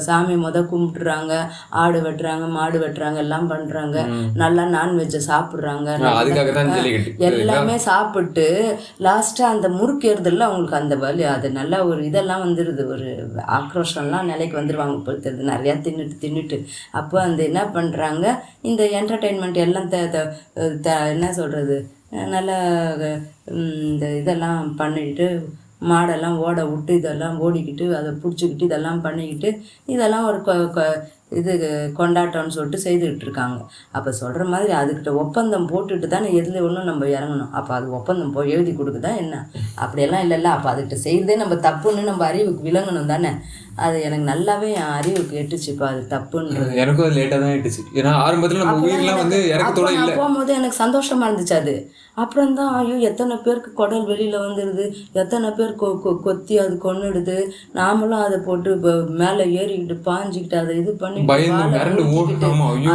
சாமி கும்பிட்டுறாங்க, ஆடு வெட்டுறாங்க, மாடு வெட்டுறாங்க, எல்லாம் பண்ணுறாங்க, நல்லா நான்வெஜ்ஜை சாப்பிட்றாங்க, எல்லாமே சாப்பிட்டு லாஸ்ட்டாக அந்த முறுக்கேறதுல அவங்களுக்கு அந்த வலி அது நல்லா ஒரு இதெல்லாம் வந்துடுது, ஒரு ஆக்ரோஷம்லாம் நிலைக்கு வந்துடுவாங்க பொறுத்தது நிறையா தின்னுட்டு. அப்போ அந்த என்ன பண்ணுறாங்க, இந்த என்டர்டெயின்மெண்ட் எல்லாம் என்ன சொல்கிறது நல்லா இந்த இதெல்லாம் பண்ணிக்கிட்டு மாடெல்லாம் ஓட விட்டு இதெல்லாம் ஓடிக்கிட்டு அதை பிடிச்சிக்கிட்டு இதெல்லாம் பண்ணிக்கிட்டு இதெல்லாம் ஒரு இது கொண்டாட்டம்னு சொல்லிட்டு செய்துக்கிட்டு இருக்காங்க. அப்போ சொல்கிற மாதிரி அதுக்கிட்ட ஒப்பந்தம் போட்டுட்டு தானே எதில் ஒன்றும் நம்ம இறங்கணும். அப்போ அது ஒப்பந்தம் எழுதி கொடுக்குதா என்ன? அப்படியெல்லாம் இல்லைல்ல. அப்போ அதுக்கிட்ட செய்கிறதே நம்ம தப்புன்னு நம்ம அறிவுக்கு விளங்கணும் தானே. அது எனக்கு நல்லாவே என் அறிவுக்கு எட்டுச்சு. இப்போ அது தப்புன்றது எனக்கும் அது லேட்டாக தான் எட்டுச்சு. ஏன்னா ஆரம்பத்தில் நம்ம உயிரெலாம் வந்து இறக்கத்தோட இல்லை. போகும்போது எனக்கு சந்தோஷமாக இருந்துச்சு அது. அப்புறம் தான் ஐயோ எத்தனை பேருக்கு குடல் வெளியில் வந்துடுது, எத்தனை பேர் கொத்தி அது கொன்னுடுது, நாமளும் அதை போட்டு இப்போ மேலே ஏறிக்கிட்டு பாஞ்சிக்கிட்டு அதை இது பண்ணி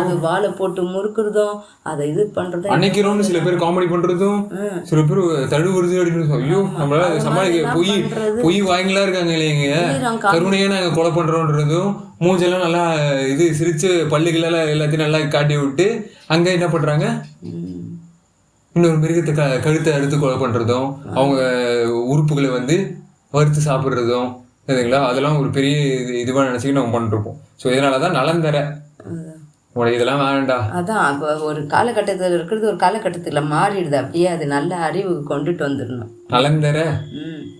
அது வாழை போட்டு முறுக்குறதும் அதை இது பண்ணுறதும் அன்னைக்கு சில பேர் காமெடி பண்ணுறதும் சில பேர் தழுவுறது அப்படின்னு. ஐயோ நம்மளால சமாளிக்க பொய் வாங்கிலாம் இருக்காங்க இல்லைங்க, கருணையா நாங்கள் கொலை பண்ணுறோன்றதும் மூஞ்செல்லாம் நல்லா இது சிரிச்சு பல்லுகளெல்லாம் எல்லாத்தையும் நல்லா காட்டி விட்டு அங்கே என்ன பண்ணுறாங்க, இன்னொரு மிருகத்தை கழுத்தை அறுத்து கொலை பண்ணுறதும் அவங்க உறுப்புகளை வந்து வறுத்து சாப்பிட்றதும் சரிங்களா. அதெல்லாம் ஒரு பெரிய இதுவாக நினச்சிக்கிட்டு நம்ம பண்ணிருப்போம். ஸோ இதனால தான் நலன் தர உனக்கு இதெல்லாம் வேண்டாம். அதான் இப்போ ஒரு காலகட்டத்தில் இருக்கிறது ஒரு காலகட்டத்தில் மாறிடுது. அப்படியே அது நல்ல அறிவு கொண்டுட்டு வந்துடணும். நலன் தர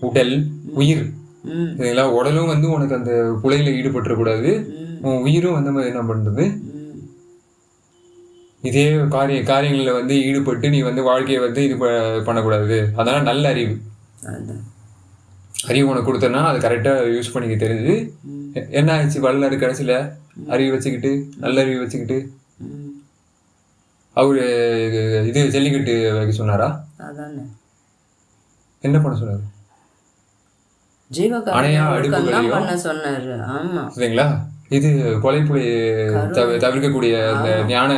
உடல் உயிர் சரிங்களா. உடலும் வந்து உனக்கு அந்த புலையில ஈடுபட்டுறக்கூடாது, உன் உயிரும் வந்து என்ன பண்ணுறது இதே காரியங்களில் வந்து ஈடுபட்டு நீ வந்து வாழ்க்கையை வந்து இது பண்ணக்கூடாது. அதனால் நல்ல அறிவு உனக்கு கொடுத்தனா அது கரெக்டாக யூஸ் பண்ணிக்க தெரிஞ்சு என்ன ஆயிடுச்சு, வள்ளலாறு கடைசியில் அறிவு வச்சுக்கிட்டு நல்ல அறிவு வச்சுக்கிட்டு அவரு இது ஜல்லிக்கட்டு வைக்க சொன்னாரா? என்ன பண்ண சொன்னாரு? அணையா அடுப்புகளையும் சரிங்களா. இது கொலைப்புலி தவிர்க்கக்கூடிய அந்த ஞான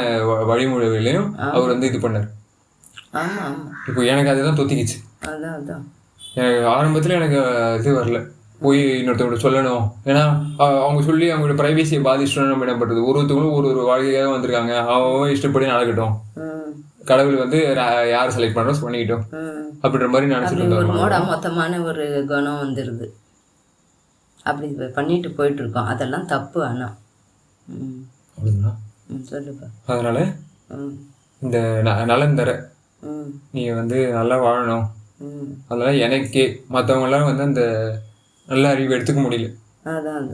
வழிமுறைகளையும் அவர் வந்து இது பண்ணார். இப்போ எனக்கு அதுதான் தொத்திக்கிச்சு. எனக்கு ஆரம்பத்தில் எனக்கு இது வரல, போய் இன்னொருத்தவங்க சொல்லணும். ஏன்னா அவங்க சொல்லி அவங்களோட பிரைவேசியை பாதிச்சுட்டோம். நம்ம என்ன பண்ணுறது, ஒருத்தவங்களும் ஒரு வாழ்க்கையாக வந்திருக்காங்க, அவங்க இஷ்டப்படி நடக்கட்டும், கடவுள் வந்து யார் செலக்ட் பண்ணுறோம் பண்ணிக்கிட்டோம் அப்படின்ற மாதிரி நினச்சிட்டு மொத்தமான ஒரு குணம் வந்துடுது. அப்படி பண்ணிட்டு போயிட்டு இருக்கோம், அதெல்லாம் தப்பு. ஆனால் சொல்லுப்பா. அதனால இந்த நலன் தர நீ வந்து நல்லா வாழணும். அதனால எனக்கே மற்றவங்களாம் வந்து அந்த நல்ல அறிவு எடுத்துக்க முடியல. அதான்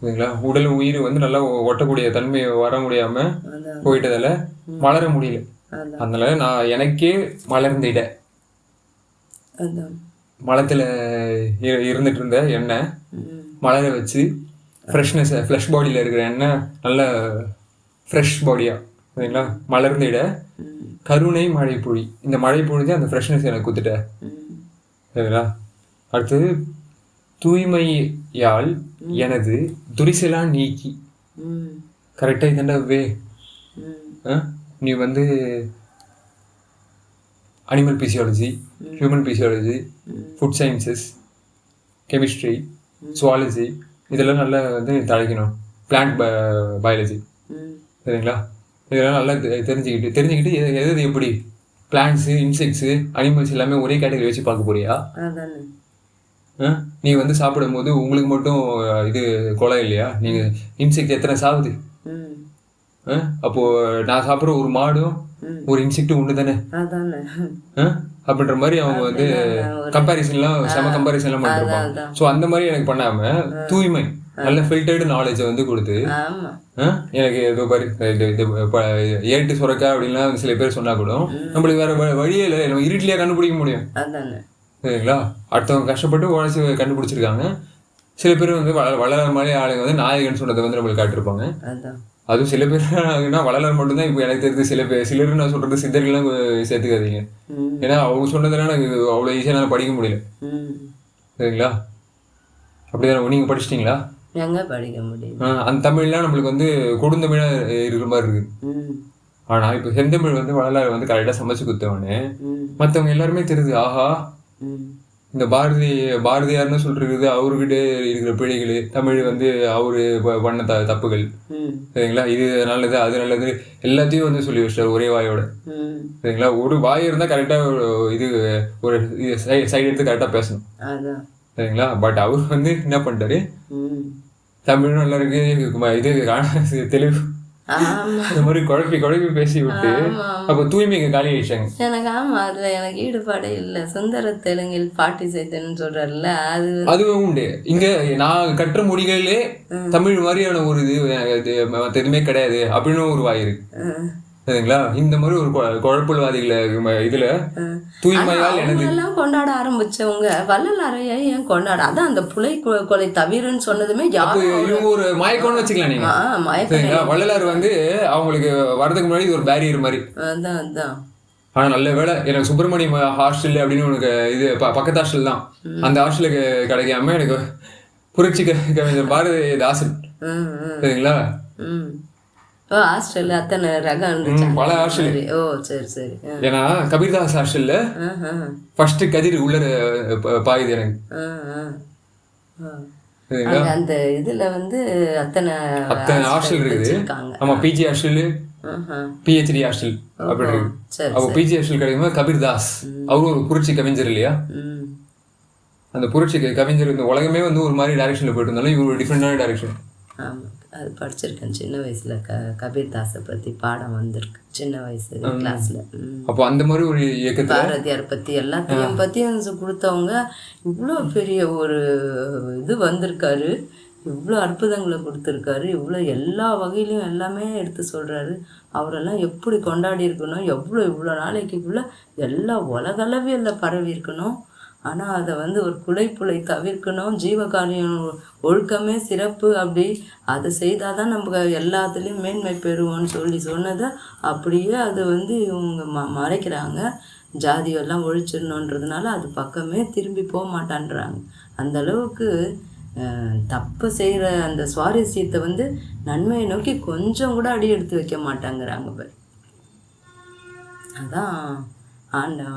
சரிங்களா. உடல் உயிர் வந்து நல்லா ஒட்டக்கூடிய தன்மை வர முடியாம போயிட்டதால வளர முடியல. அதான் அதனால நான் எனக்கே மலர்ந்திட அதான் மலத்தில் இருந்துட்டு இருந்த எண்ணெய் மலரை வச்சு ஃப்ரெஷ் பாடியில் இருக்கிற எண்ணெய் நல்ல ஃப்ரெஷ் பாடியாக சரிங்களா மலர்ந்திட கருணை மழை பொழி. இந்த மழை பொழிஞ்சு அந்த ஃப்ரெஷ்னஸ் எனக்கு கொடுத்துட்ட சரிங்களா. அடுத்தது தூய்மையால் எனது துரிசெல்லாம் நீக்கி. கரெக்டாக இதுண்டா வே நீ வந்து animal physiology, human physiology, food sciences, chemistry, zoology இதெல்லாம் நல்லா வந்து தழைக்கணும். பிளான்ட் பயாலஜி சரிங்களா. இதெல்லாம் நல்லா தெரிஞ்சுக்கிட்டு எது எப்படி பிளான்ட்ஸு, இன்செக்ட்ஸு, அனிமல்ஸ் எல்லாமே ஒரே கேட்டகரி வச்சு பார்க்க போறியா? நீ வந்து சாப்பிடும் போது உங்களுக்கு மட்டும் இது கொலை இல்லையா? நீங்கள் இன்செக்ட் எத்தனை சாகுது? அப்போ நான் சாப்பிட்ற ஒரு மாடும் ஒரு இன்செக்டும் ஒன்று தானே அப்படின்ற மாதிரி அவங்க வந்து கம்பேரிசன்லாம் கம்பேரிசன்லாம் பண்ணிருப்பாங்க. ஸோ அந்த மாதிரி எனக்கு பண்ணாம தூய்மை நல்ல ஃபில்டர்டு நாலேஜை வந்து கொடுத்து எனக்கு ஏதோ பாரு ஏட்டு சுரக்கா அப்படின்லாம் சில பேர் சொன்னா கூட நம்மளுக்கு வேற வழியே இல்லை, நம்ம இருட்டிலேயே கண்டுபிடிக்க முடியும் சரிங்களா. அடுத்தவங்க கஷ்டப்பட்டு உழைச்சி கண்டுபிடிச்சிருக்காங்க. சில பேர் வந்து வளர மாதிரி ஆளுங்க வந்து நாயகன் சொன்னதை வந்து நம்மளுக்கு காட்டிருப்பாங்க. அதுவும் சில பேர் வளரல் மட்டும்தான் இப்போ எனக்கு தெரிஞ்சு. சிலர் நான் சொல்றது சித்தர்கள்லாம் சேர்த்துக்காதீங்க. ஏன்னா அவங்க சொன்னதெல்லாம் எனக்கு அவ்வளோ ஈஸியாக நான் படிக்க முடியல சரிங்களா. அப்படிதான் நீங்க படிச்சிட்டீங்களா? எங்க படிக்க முடியும். அந்த தமிழ்லாம் நம்மளுக்கு வந்து கொடுந்தமிழா இருக்கிற மாதிரி இருக்கு. ஆனா இப்போ செந்தமிழ் வந்து வளர வந்து கரெக்டாக சமைச்சு கொடுத்தவொடனே மற்றவங்க எல்லாருமே தெரியுது, ஆஹா இந்த பாரதியார்னு சொல்றது அவர்கிட்ட இருக்கிற பிழைகள், தமிழ் வந்து அவரு பண்ண தப்புகள் சரிங்களா. இது நல்லது அது நல்லது எல்லாத்தையும் வந்து சொல்லி வச்சிட்டாரு ஒரே வாயோட சரிங்களா. ஒரு வாய் இருந்தா கரெக்டா இது ஒரு சைடு எடுத்து கரெக்டா பேசணும் சரிங்களா. பட் அவர் வந்து என்ன பண்ணிட்டாரு, தமிழ் நல்லா இருக்கு இது தெலுங்கு இந்த மாதிரி குழப்பி பேசி விட்டு அப்ப தூய்மைக்கு காலி ஆயிடுச்சாங்க. எனக்கு ஆமா அதுல எனக்கு ஈடுபாடே இல்லை. சுந்தர தெலுங்கில் பாட்டி செய்தன்னு சொல்றாருல்ல, அதுவும் உண்டு. இங்க நான் கற்ற மொழிகளிலே தமிழ் மாதிரியான ஒரு இது மற்ற எதுவுமே கிடையாது அப்படின்னு ஒரு வாய் இருக்கு சரிங்களா. இந்த மாதிரி ஒரு குழப்பவாதிகளை இதுல தூய்மையால் எல்லாம் கொண்டாட ஆரம்பிச்சவங்க வள்ளலாரையா ஏன் கொண்டாட? அதான் அந்த புலை கொலை தவிரன்னு சொன்னதுமே இவங்க ஒரு மயக்கம்னு வச்சுக்கலாம் நீங்க சரிங்களா. வள்ளலார் வந்து அவங்களுக்கு வர்றதுக்கு முன்னாடி ஒரு பேரியர் மாதிரி. அதான் ஆனா நல்ல வேலை எனக்கு சுப்பிரமணியம் ஹாஸ்டல் அப்படின்னு உனக்கு இது பக்கத்து ஹாஸ்டல் தான். அந்த ஹாஸ்டலுக்கு கிடைக்காம எனக்கு புரட்சி கவிஞர் பாரதிதாசன் சரிங்களா. ஹாஸ்டல் அத்தனை ரகம் பல ஹாஸ்டல். ஓ சரி சரி. ஏன்னா கபீர்தாஸ் ஹாஸ்டல்ல ஃபர்ஸ்ட் கதிர் உள்ள பாயுது எனக்கு அந்த இதுல வந்து அத்தனை ஹாஸ்டல் இருக்குது. ஆமா பிஜி ஹாஸ்டல், பிஹெச்டி ஹாஸ்டல் அப்படி இருக்கு. அப்போ பிஜி ஹாஸ்டல் கிடைக்கும்போது கபீர்தாஸ் அவரும் ஒரு புரட்சி கவிஞர் இல்லையா. அந்த புரட்சி கவிஞர் இந்த உலகமே வந்து ஒரு மாதிரி டைரக்ஷன்ல போயிட்டு இருந்தாலும் இவர் ஒரு டிஃப்ரெண்டான டைரக்ஷன். ஆமாம் அது படிச்சிருக்கேன் சின்ன வயசுல. கபீர்தாஸை பற்றி பாடம் வந்திருக்கு சின்ன வயசு கிளாஸ்ல. அப்போ அந்த மாதிரி ஒரு இயக்கத்தில் பாரதியார் பற்றி எல்லாத்தையும் பற்றியும் கொடுத்தவங்க இவ்வளோ பெரிய ஒரு இது வந்திருக்காரு, இவ்வளோ அற்புதங்களை கொடுத்துருக்காரு, இவ்வளோ எல்லா வகையிலையும் எல்லாமே எடுத்து சொல்கிறாரு. அவரெல்லாம் எப்படி கொண்டாடி இருக்கணும், இவ்வளோ நாளைக்குள்ளே எல்லா உலகளவியல்ல பரவி இருக்கணும். ஆனால் அதை வந்து ஒரு புலை தவிர்க்கணும், ஜீவகாரியம் ஒழுக்கமே சிறப்பு, அப்படி அதை செய்தால் தான் நம்ம எல்லாத்துலேயும் மேன்மை பெறுவோம்னு சொன்னதை அப்படியே அது வந்து இவங்க மறைக்கிறாங்க. ஜாதியெல்லாம் ஒழிச்சிடணுன்றதுனால அது பக்கமே திரும்பி போக மாட்டான்றாங்க. அந்த அளவுக்கு தப்பு செய்கிற அந்த சுவாரஸ்யத்தை வந்து நன்மையை நோக்கி கொஞ்சம் கூட அடி எடுத்து வைக்க மாட்டாங்கிறாங்க பாரு.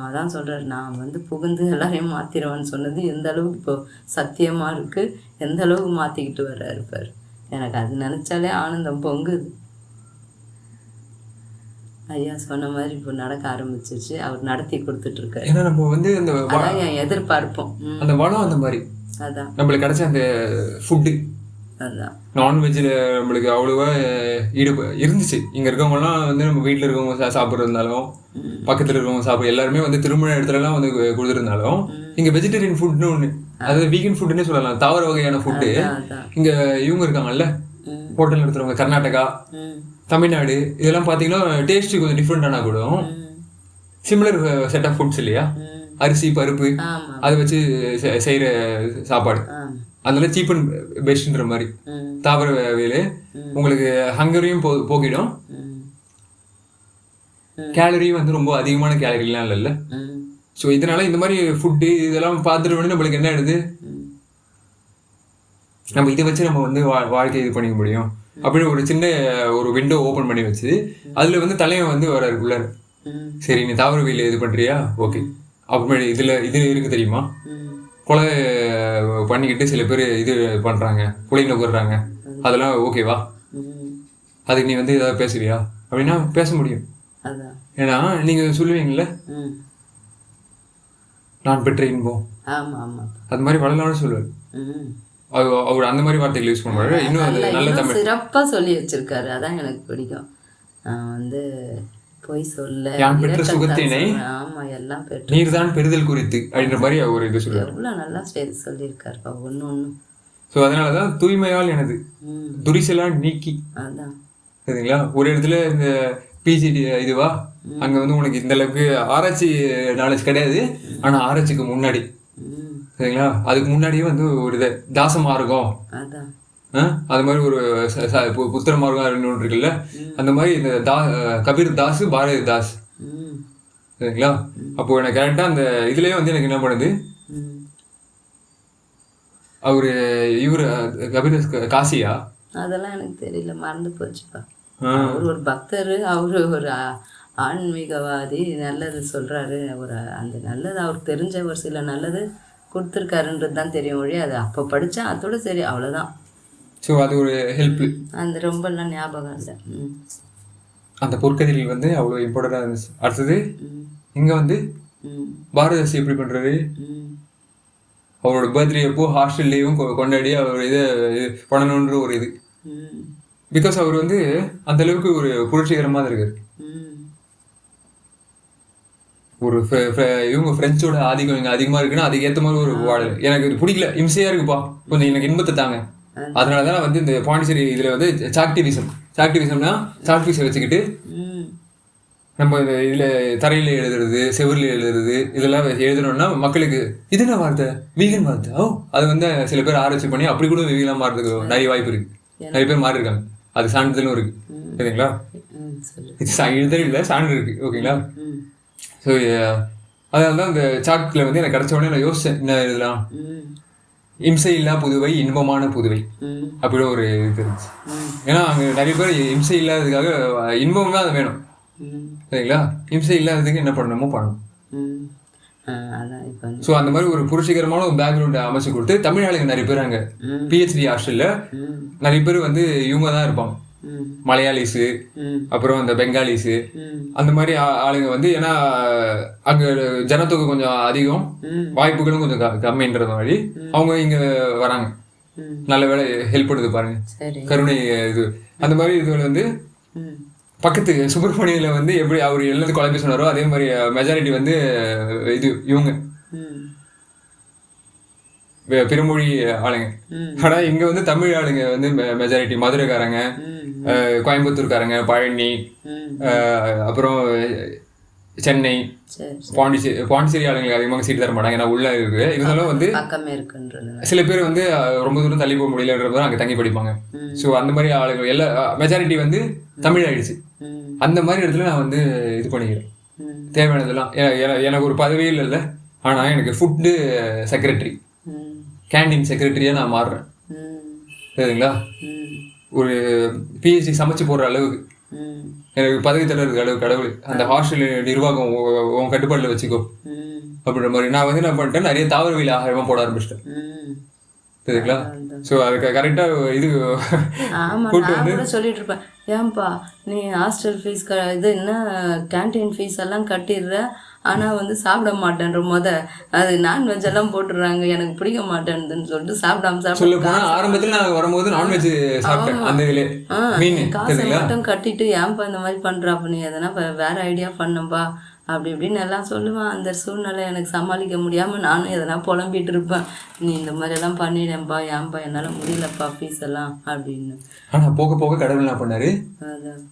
அதான் சொல்கிறார், நான் வந்து புகுந்து எல்லாரையும் மாற்றிடுவேன்னு சொன்னது எந்த அளவுக்கு இப்போ சத்தியமாக இருக்குது, எந்த அளவுக்கு மாற்றிக்கிட்டு வர்றாரு பாரு. எனக்கு அது நினச்சாலே ஆனந்தம் பொங்குது. ஐயா சொன்ன மாதிரி இப்போ நடக்க ஆரம்பிச்சிருச்சு, அவர் நடத்தி கொடுத்துட்ருக்காரு. ஏன்னா நம்ம வந்து அந்த அதான் என் எதிர்பார்ப்போம். அந்த வளம் அந்த மாதிரி அதான் நம்மளுக்கு கிடைச்ச அந்த ஃபுட்டு அதுதான் நான்வெஜ்ஜில் நம்மளுக்கு அவ்வளோவா இருந்துச்சு. இங்கே இருக்கவங்கலாம் வந்து நம்ம வீட்டில் இருக்கவங்க சாப்பிட்றதுனாலும் பக்கத்தில் இருக்கவங்க சாப்பிட்ற எல்லாருமே வந்து திருமண இடத்துலலாம் வந்து கொடுத்துருந்தாலும் இங்கே வெஜிடேரியன் ஃபுட்னு ஒன்று, அதாவது வீகன் ஃபுட்டுன்னே சொல்லலாம், தாவர வகையான ஃபுட்டு இங்கே இவங்க இருக்காங்கல்ல ஹோட்டல் நடத்துகிறவங்க, கர்நாடகா தமிழ்நாடு இதெல்லாம் பார்த்தீங்கன்னா டேஸ்ட்டு கொஞ்சம் டிஃப்ரெண்டானா கூட சிமிலர் செட் ஆஃப் ஃபுட்ஸ் இல்லையா, அரிசி பருப்பு அதை வச்சு செய்கிற சாப்பாடு, அதனால சீப் அண்ட் பெஸ்ட்ன்ற மாதிரி தாவர வகையில் உங்களுக்கு ஹங்கரையும் போக்கிடும், கேலரியும் வந்து ரொம்ப அதிகமான கேலரிலாம் இல்லைல்ல. ஸோ இதனால இந்த மாதிரி ஃபுட்டு இதெல்லாம் பார்த்துட்டு வந்து நம்மளுக்கு என்ன ஆயிடுது, நம்ம இதை வச்சு நம்ம வந்து வாழ்க்கை இது பண்ணிக்க முடியும் அப்படின்னு ஒரு சின்ன ஒரு விண்டோ ஓப்பன் பண்ணி வச்சு அதில் வந்து தலைவன் வந்து வராரு உள்ளார. சரி நீ தாவரவியல் இது பண்ணுறியா, ஓகே. அப்புறமேட்டு இதில் இருக்குது தெரியுமா, கொலை பண்ணிக்கிட்டு சில பேர் இது பண்ணுறாங்க, பிள்ளைங்களை போடுறாங்க, அதெல்லாம் ஓகேவா, அதுக்கு நீ வந்து ஏதாவது பேசுவியா அப்படின்னா பேச முடியும். ஏன்னா நீங்கள் சொல்லுவீங்கள்ல நான் பெற்ற இன்பம் அது மாதிரி வளரலாம்னு சொல்லுவார். அவர் அந்த மாதிரி வார்த்தைகள் யூஸ் பண்ணுவாரு. இன்னும் அது நல்ல தமிழ் சிறப்பாக சொல்லி வச்சிருக்காரு. அதான் எனக்கு பிடிக்கும். வந்து பொய் சொல்ல யான் பெற்ற சுகத்தினை எல்லாம் பெற்ற நீர்தான் பெறுதல் குறித்து அப்படின்ற மாதிரி அவர் இது சொல்லுவார். எவ்வளோ நல்லா சொல்லியிருக்காரு ஒன்று ஒன்று. ஸோ அதனால தான் தூய்மையால் எனது துரிசெல்லாம் நீக்கி அதான் சரிங்களா. ஒரு இடத்துல இந்த பிஜிடி இதுவா அங்கே வந்து உனக்கு இந்த அளவுக்கு ஆராய்ச்சி நாலேஜ் கிடையாது, ஆனால் ஆராய்ச்சிக்கு முன்னாடி சரிங்களா, அதுக்கு முன்னாடியே வந்து ஒரு இதை தாச மார்க்கம் அது மாதிரி ஒரு புத்திர மார்க்கம் ஒன்று இருக்குல்ல, அந்த மாதிரி இந்த கபீர் தாஸ் பாரதி தாஸ் சரிங்களா. அப்போ எனக்கு கரெக்டாக அந்த இதுலேயே வந்து எனக்கு என்ன பண்ணுது, அவரு இவர் கபீர் காசியா அதெல்லாம் எனக்கு தெரியல, மறந்து போச்சுப்பா. அவர் ஒரு பக்தர், அவரு ஒரு ஆன்மீகவாதி, நல்லது சொல்றாரு. அவர் அந்த நல்லது அவருக்கு தெரிஞ்ச ஒரு சில நல்லது கொடுத்துருக்காருன்றது தான் தெரியும் ஒழிய அது அப்போ படித்தா அதோட சரி அவ்வளோதான். ஸோ அது ஒரு ஹெல்ப். அந்த ரொம்பலாம் ஞாபகம் இல்லை. அந்த பொற்கதிரில் வந்து அவ்வளோ இம்பார்ட்டண்டாக இருந்துச்சு. அடுத்தது இங்கே வந்து பாரதாசி எப்படி பண்ணுறாரு, அவரோட பர்த்டே அப்போ ஹாஸ்டல்லையும் கொண்டாடி அவர் இதை பண்ணணுன்ற ஒரு இது. பிகாஸ் அவர் வந்து அந்த அளவுக்கு ஒரு புரட்சிகரமாக தான் இருக்காரு. ஒரு இவங்க ஃப்ரெஞ்சோட ஆதிக்கம் இங்கே அதிகமாக இருக்குன்னா அதுக்கு ஏற்ற மாதிரி ஒரு வாடகை எனக்கு இது பிடிக்கல, இம்சையாக இருக்குப்பா, கொஞ்சம் எனக்கு இன்பத்தை தாங்க. அதனால தான் வந்து இந்த பாண்டிச்சேரி இதில் வந்து சாக்டிவிசம்னா சாக் பீஸை வச்சுக்கிட்டு நம்ம இந்த இதில் தரையில் எழுதுறது செவரில் எழுதுறது இதெல்லாம் எழுதுனோம்னா மக்களுக்கு இது என்ன வார்த்தை, வீகன் வார்த்தை, அது வந்து சில பேர் ஆராய்ச்சி பண்ணி அப்படி கூட வீகனாக மாறுறதுக்கு நிறைய வாய்ப்பு இருக்குது, நிறைய பேர் மாறி இருக்காங்க, அது சான்றிதழும் இருக்குது சரிங்களா. இது எழுதல் இல்லை சான்று இருக்குது ஓகேங்களா. ஸோ அதனால தான் இந்த சாக்கில் வந்து எனக்கு கிடைச்ச உடனே நான் யோசிச்சேன் என்ன எழுதலாம், இம்சை இல்லா புதுவை இன்பமான புதுவை அப்படி ஒரு இது இருந்துச்சு. ஏன்னா அங்கே நிறைய பேர் இம்சை இல்லாததுக்காக இன்பம் தான் அது வேணும் சரிங்களா, இம்சை இல்லாததுக்கு என்ன பண்ணணுமோ பண்ணணும். ஸோ அந்த மாதிரி ஒரு புரட்சிகரமான ஒரு பேக்ரவுண்டை அமைச்சு கொடுத்து தமிழ் ஆளுங்க நிறைய பேர் அங்கே பிஹெச்டி ஹாஸ்டலில் நிறைய பேர் வந்து இவங்க தான் இருப்பாங்க, மலையாளிஸு அப்புறம் இந்த பெங்காலிஸு அந்த மாதிரி ஆளுங்க வந்து, ஏன்னா அங்கே ஜனத்தொகை கொஞ்சம் அதிகம் வாய்ப்புகளும் கொஞ்சம் கம்மின்றது மாதிரி அவங்க இங்கே வராங்க. நல்ல வேலை ஹெல்ப் பண்ணுது பாருங்க, கருணை இது அந்த மாதிரி இதுல வந்து பக்கத்து சுப்பிரமணியில வந்து எப்படி அவர் எழுந்து குழம்பி சொன்னாரோ அதே மாதிரி மெஜாரிட்டி வந்து இது இவங்க பிறமொழி ஆளுங்க. ஆனா இங்க வந்து தமிழ் ஆளுங்க வந்து மெஜாரிட்டி, மதுரைக்காரங்க, கோயம்புத்தூர்காரங்க, பழனி, அப்புறம் சென்னை, பாண்டிச்சேரி ஆளுங்களுக்கு அதிகமாக சீட்டு தர மாட்டாங்க, ஏன்னா உள்ள இருக்கு. இருந்தாலும் வந்து சில பேர் வந்து ரொம்ப தூரம் தள்ளி போக முடியலன்றப்ப அங்கே தங்கி படிப்பாங்க. ஸோ அந்த மாதிரி ஆளுங்க எல்லா மெஜாரிட்டி வந்து தமிழ் ஆயிடுச்சு. அந்த மாதிரி இடத்துல நான் வந்து இது பண்ணிக்கிறேன் தேவையானதெல்லாம். எனக்கு ஒரு பதவியில் இல்லை, ஆனால் எனக்கு ஃபுட்டு செக்ரட்டரி, கேண்டீன் செக்ரட்டரியாக நான் மாறுறேன் சரிங்களா. ஒரு பிஹெச்டி சமைச்சு போடுற அளவுக்கு எனக்கு பதவி தர்றதுக்கு அளவு கடவுள் அந்த ஹாஸ்டல் நிர்வாகம் உன் கட்டுப்பாட்டில் வச்சுக்கோ அப்படின்ற மாதிரி நான் வந்து என்ன பண்ணிட்டேன், நிறைய தாவரவியல் ஆகாரமாக போட ஆரம்பிச்சிட்டேன் சரிங்களா. ஸோ அதுக்கு கரெக்டாக இது கூட்டு வந்து சொல்லிட்டு இருப்பேன், ஏன்பா நீ ஹாஸ்டல் ஃபீஸ் இது என்ன கேன்டீன் ஃபீஸ் எல்லாம் கட்டிடுற, ஆனால் வந்து சாப்பிட மாட்டேன்ற அது நான்வெஜ் எல்லாம் போட்டுடுறாங்க, எனக்கு பிடிக்க மாட்டேன்னு சொல்லிட்டு சாப்பிடாம ஆரம்பத்தில் நான் வரும்போது நான்வெஜ் சாப்பிட்டேன். அந்த காசை மட்டும் கட்டிட்டு ஏன்பா இந்த மாதிரி பண்ணுறாப்ப, நீ எதனா வேற ஐடியா பண்ணப்பா அப்படி இப்படின்னு எல்லாம் சொல்லுவேன். அந்த சூழ்நிலை எனக்கு சமாளிக்க முடியாமல் நானும் எதனா புலம்பிட்டு இருப்பேன், நீ இந்த மாதிரியெல்லாம் பண்ணிடேன்ப்பா, ஏன்பா என்னால் முடியலப்பா ஃபீஸ் எல்லாம் அப்படின்னு. ஆனால் போக போக கடவுள் என்ன பண்ணாரு, அதான்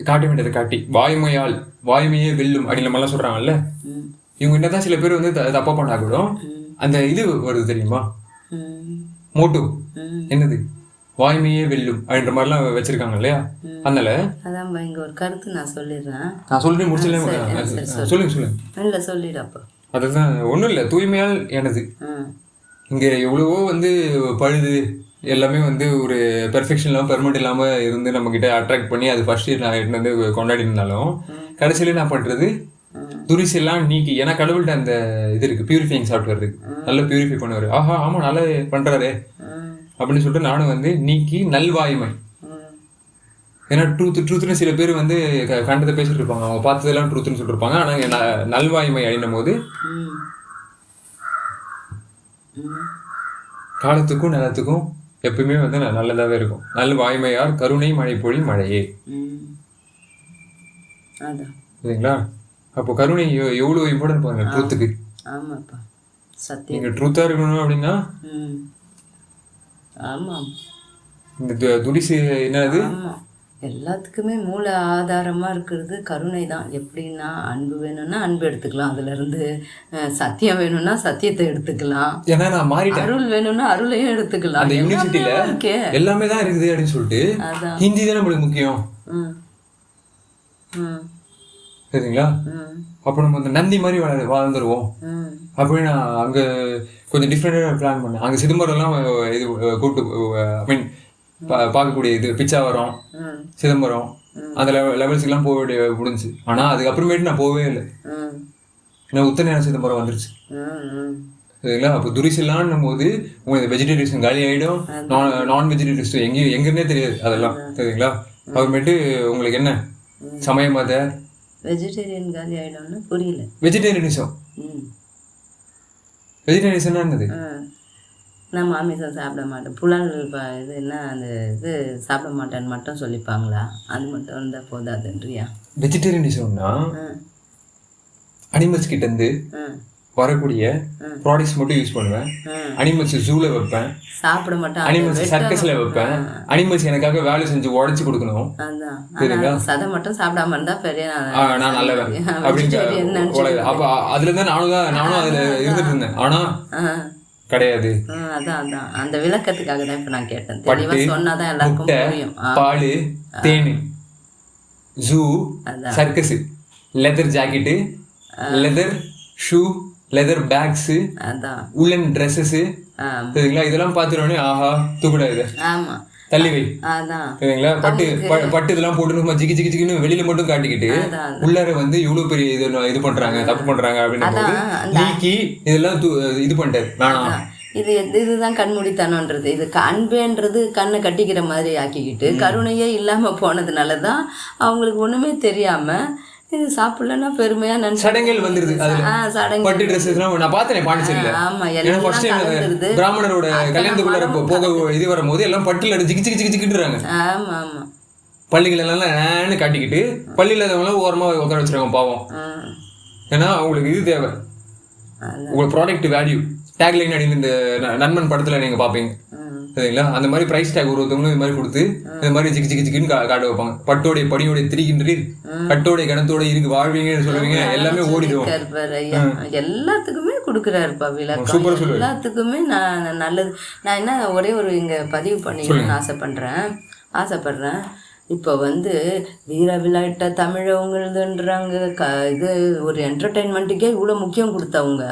காட்ட வேண்டியதை காட்டி வாய்மையே வெல்லும் அப்படின்னு நம்மளாம் சொல்றாங்கல்ல. இவங்க என்னதான் சில பேர் வந்து தப்பா பண்ணா கூட அந்த இது வருது தெரியுமா, மோட்டோ என்னது, வாய்மையே வெல்லும் அப்படின்ற மாதிரிலாம் வச்சிருக்காங்க இல்லையா. அதனால அதான் இங்க ஒரு கருத்து நான் சொல்லிடுறேன். நான் சொல்லிட்டு முடிச்சிடலாம். சொல்லுங்க. இல்லை சொல்லிடு. அப்போ அதுதான் ஒன்றும் இல்லை, தூய்மையால் எனது. இங்கே எவ்வளவோ வந்து பழுது எல்லாமே வந்து ஒரு பெர்ஃபெக்ஷன் இல்லாமல் பெர்மனெண்ட் இல்லாமல் இருந்து நம்மக்கிட்ட அட்ராக்ட் பண்ணி அது ஃபர்ஸ்ட் இயர் நான் வந்து கொண்டாடி இருந்தாலும் கடைசியில் நான் பண்ணுறது துரிசெல்லாம் நீக்கி, ஏன்னா கடவுள்கிட்ட அந்த இது இருக்குது, பியூரிஃபைங் சாஃப்ட்வேர் இருக்குது, நல்லா பியூரிஃபை பண்ணுவார். ஆஹா ஆமாம் நல்லா பண்ணுறாரு அப்படின்னு சொல்லிட்டு நானும் வந்து நீக்கி நல்வாய்மை. ஏன்னா ட்ரூத்துன்னு சில பேர் வந்து கண்டதை பேசிட்டு இருப்பாங்க, அவங்க பார்த்ததெல்லாம் ட்ரூத்துன்னு சொல்லிருப்பாங்க. ஆனால் நல்வாய்மை அழினும் போது காலத்துக்கும் நிலத்துக்கும் எப்பயுமே வந்து நல்லதாகவே இருக்கும். நல்வாய்மையார் கருணை மழை பொழி மழையே. சரிங்களா? அப்போ கருணை எவ்வளோ இம்பார்ட்டன்ட் பாருங்க ட்ரூத்துக்கு. ஆமாப்பா, சத்தியம். நீங்கள் ட்ரூத்தாக இருக்கணும் அப்படின்னா ஆமாம், இந்த துடிசு என்னது, எல்லாத்துக்குமே மூல ஆதாரமாக இருக்கிறது கருணை தான். எப்படின்னா அன்பு வேணும்னா அன்பு எடுத்துக்கலாம், அதுலேருந்து சத்தியம் வேணும்னா சத்தியத்தை எடுத்துக்கலாம், ஏன்னா நான் மாறிட்டேன், அருள் வேணும்னா அருளையும் எடுத்துக்கலாம். அந்த யூனிவர்சிட்டியில் எல்லாமே தான் இருக்குது அப்படின்னு சொல்லிட்டு ஹிந்தி தான் நம்மளுக்கு முக்கியம். சரிங்களா? அப்போ நம்ம அந்த நந்தி மாதிரி வாழ்ந்துருவோம் அப்படின்னு நான் அங்கே கொஞ்சம் டிஃப்ரெண்டாக பிளான் பண்ணேன். அங்கே சிதம்பரம்லாம் இது கூப்பிட்டு ஐ மீன் பார்க்கக்கூடிய இது பிச்சாவரம், சிதம்பரம் அந்த லெவல்ஸுக்கெல்லாம் போக வேண்டிய முடிஞ்சு. ஆனால் அதுக்கப்புறமேட்டு நான் போகவே இல்லை, ஏன்னா உத்தரநேர சிதம்பரம் வந்துருச்சு. சரிங்களா? அப்போ துரிசெல்லான்னும் போது உங்களுக்கு வெஜிடேரியன் காலி ஆகிடும், நான் வெஜிடேரியன்ஸ் எங்கேருந்தே தெரியாது அதெல்லாம். சரிங்களா? அப்புறமேட்டு உங்களுக்கு என்ன சமய மத வெஜிடேரியன் காலி ஆகிடும்னு புரியல. வெஜிடேரியனிசம் என்னது, நான் மாமிசம் சாப்பிட மாட்டேன், புலால் இது என்ன அந்த இது சாப்பிட மாட்டேன்னு மட்டும் சொல்லிப்பாங்களா, அது மட்டும் இருந்தால் போதாதுன்றியா? வெஜிடேரியனிசம்னா அனிமல்ஸ் கிட்டேருந்து வரக்கூடிய ப்ராடக்ட்ஸ் மட்டும் யூஸ் பண்ணுவேன். அனிமல்ஸ் ஜூவில் வைப்பேன், சாப்பிட மாட்டேன். அனிமல்ஸ் சர்க்கஸில் வைப்பேன். அனிமல்ஸ் எனக்காக வேலை செஞ்சு உடச்சி கொடுக்கணும். சரிங்களா? சதை மட்டும் சாப்பிடாம இருந்தா பெரிய நான் நல்லவன் அப்படின்னு. அப்போ அதுல தான் நானும் அதுல இருந்துட்டு இருந்தேன். ஆனா கிடையாது. அதான் அந்த விளக்கத்துக்காக தான் இப்ப நான் கேட்டேன். தெளிவா சொன்னாதான் எல்லாருக்கும் புரியும். பால், தேன், zoo, circus, leather jacket, leather shoe, leather bags, woollen dresses. சரிங்களா? இதெல்லாம் பார்த்துருவோன்னே ஆஹா தூக்கூடாது, தள்ளி வை. சரிங்களா? பட்டு இதெல்லாம் போட்டு ஜிகி ஜிகி ஜிகின்னு வெளியில மட்டும் காட்டிக்கிட்டு உள்ளார வந்து இவ்வளவு பெரிய இது பண்றாங்க, தப்பு பண்றாங்க அப்படின்னு நீக்கி இதெல்லாம் இது பண்ணிட்டாரு. வேணாம், இதுதான் கண்மூடித்தனம்ன்றது. இது அன்புன்றது கண்ணை கட்டிக்கிற மாதிரி ஆக்கிக்கிட்டு கருணையே இல்லாம போனதுனாலதான் அவங்களுக்கு ஒண்ணுமே தெரியாம இது சாப்பிடலன்னா பெருமையா நினைச்சு சடங்குகள் வந்துருது. பட்டு ட்ரெஸ்ஸஸ்லாம் நான் பார்த்தேன் பாண்டிச்சேரியில. ஆமா, எல்லாம் கலந்துருது. பிராமணரோட கல்யாணத்துக்குள்ள போக இது வரும்போது எல்லாம் பட்டுல ஜிகி ஜிகி ஜிகி ஜிக்கிட்டுறாங்க. ஆமா ஆமா, பள்ளிகள் எல்லாம் காட்டிக்கிட்டு பள்ளியில் இருந்தவங்களாம் ஓரமா உட்கார வச்சிருக்காங்க பாவம். ஏன்னா அவங்களுக்கு இது தேவை, உங்களுக்கு ப்ராடக்ட் வேல்யூ டேக்லைன் அப்படின்னு இந்த நண்பன் படத்துல நீங்க பாப்பீங்க. சரிங்களா? அந்த மாதிரி பிரைஸ் டேக் ஒருத்தவங்களும் இது மாதிரி கொடுத்து இந்த மாதிரி ஜிக்கு ஜிக்கு ஜிக்குன்னு காட்ட வைப்பாங்க. பட்டோடைய படியோடைய திரிகின்றீர், கட்டோடைய கணத்தோட இருக்கு வாழ்வீங்கன்னு சொல்லுவீங்க. எல்லாமே ஓடிடும். எல்லாத்துக்குமே கொடுக்குறாருப்பா விளக்கம், எல்லாத்துக்குமே. நான் நல்லது, நான் என்ன ஒரே ஒரு இங்க பதிவு பண்ணிக்கணும்னு ஆசைப்படுறேன். இப்போ வந்து வீர விளையாட்ட தமிழவங்களுதுன்றாங்க. இது ஒரு என்டர்டெயின்மெண்ட்டுக்கே இவ்வளோ முக்கியம் கொடுத்தவங்க.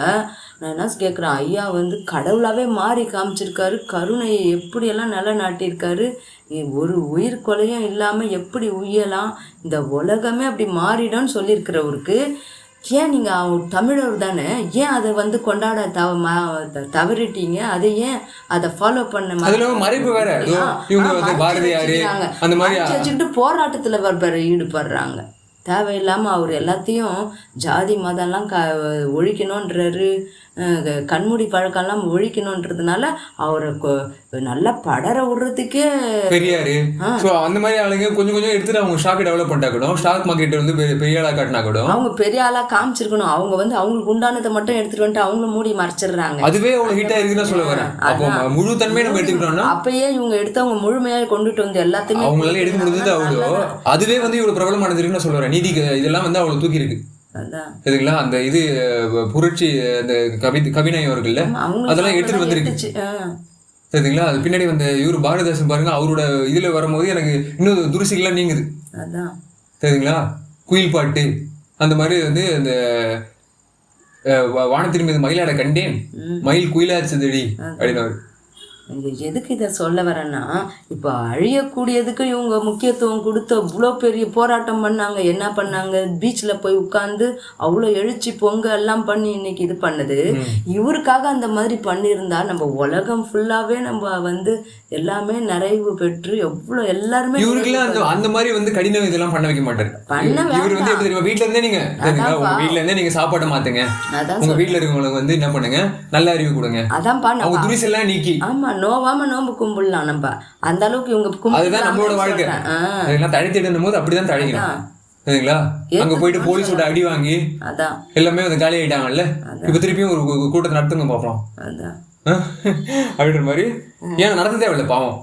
நான் என்ன கேட்குறேன், ஐயா வந்து கடவுளாகவே மாறி காமிச்சிருக்காரு, கருணையை எப்படியெல்லாம் நிலநாட்டியிருக்காரு, ஒரு உயிர் கொலையும் இல்லாமல் எப்படி உய்யலாம், இந்த உலகமே அப்படி மாறிடும்னு சொல்லியிருக்கிறவருக்கு ஏன் நீங்கள் தமிழர் தானே, ஏன் அதை வந்து கொண்டாட தவறிட்டீங்க? அதை ஏன் அதை ஃபாலோ பண்ண வச்சுக்கிட்டு போராட்டத்தில் ஈடுபடுறாங்க. தேவையில்லாமல் அவர் எல்லாத்தையும் ஜாதி மதம்லாம் ஒழிக்கணுன்றாரு. கண்மூடி பழக்கம்லாம் ஒழிக்கணுன்றதுனால அவரை நல்லா படர விடுறதுக்கே பெரியாரு. ஸோ அந்த மாதிரி ஆளுங்க கொஞ்சம் கொஞ்சம் எடுத்துட்டு அவங்க ஸ்டாக் டெவலப் பண்ணிட்டா கூட ஸ்டாக் மார்க்கெட் வந்து பெரிய ஆளா காட்டினா கூட அவங்க பெரிய ஆளா காமிச்சிருக்கணும். அவங்க வந்து அவங்களுக்கு உண்டானதை மட்டும் எடுத்துட்டு வந்துட்டு அவங்களும் மூடி மறைச்சிடுறாங்க. அதுவே அவ்வளவு ஹிட் ஆயிருக்குன்னு சொல்ல வரேன். அப்போ முழு தன்மையை நம்ம எடுத்துக்கிட்டோம்னா அப்பயே இவங்க எடுத்து அவங்க முழுமையா கொண்டுட்டு வந்து எல்லாத்தையுமே அவங்களால எடுக்க முடிஞ்சது அவ்வளோ. அதுவே வந்து இவ்வளவு பிரபலமானதுன்னு சொல்ல வரேன். நீதி இதெல்லாம் வந்து அவ்வளவு தூக்கி இருக்கு. இதுங்களா அந்த இது புரட்சி அந்த கவிநயம் அவர்கள்ல அதெல்லாம் எடுத்துட்டு வந்துருக்கு. சரிங்களா? அது பின்னாடி வந்த இவரு பாரதிதாசன் பாருங்க, அவரோட இதுல வரும்போது எனக்கு இன்னும் துருசிகள்லாம் நீங்குது. சரிங்களா? குயில் பாட்டு அந்த மாதிரி வந்து அந்த வானத்தின் மீது மயிலாட கண்டேன், மயில் குயிலாச்சதடி அப்படின்னு. எதுக்கு இதை சொல்ல வரேன்னா, இப்போ அழியக்கூடியதுக்கு இவங்க முக்கியத்துவம் கொடுத்து அவ்வளோ பெரிய போராட்டம் பண்ணாங்க. என்ன பண்ணாங்க, பீச்சில் போய் உட்காந்து அவ்வளோ எழுச்சி பொங்க எல்லாம் பண்ணி இன்னைக்கு இது பண்ணது இவருக்காக. அந்த மாதிரி பண்ணியிருந்தா நம்ம உலகம் ஃபுல்லாகவே நம்ம வந்து எல்லாமே நிறைவு பெற்று எவ்வளோ எல்லாருமே இவருக்குலாம் அந்த மாதிரி வந்து கடினம் இதெல்லாம் பண்ண வைக்க மாட்டாரு. இவர் வந்து எப்படி தெரியுமா, வீட்டுல இருந்தே நீங்க உங்க வீட்டுல இருந்தே நீங்க சாப்பாட்டை மாத்துங்க, உங்க வீட்டுல இருக்கவங்களுக்கு வந்து என்ன பண்ணுங்க, நல்ல அறிவு கொடுங்க, அதான்ப்பா அவங்க துரிசெல்லாம் நீக்கி. ஆமா, நோவாம நோம்பு கும்பிடலாம் நம்ம. அந்த அளவுக்கு இவங்க அதுதான் நம்மளோட வாழ்க்கை. அதெல்லாம் தழைத்திடும் போது அப்படிதான் தழைக்கணும். சரிங்களா? அங்க போயிட்டு போலீஸோட அடி வாங்கி எல்லாமே வந்து காலி ஆயிட்டாங்கல்ல. இப்ப திருப்பியும் ஒரு கூட்டத்தை நடத்துங்க பாப்போம் அப்படின்ற மாதிரி. ஏன் நடத்த தேவையில்ல பாவம்.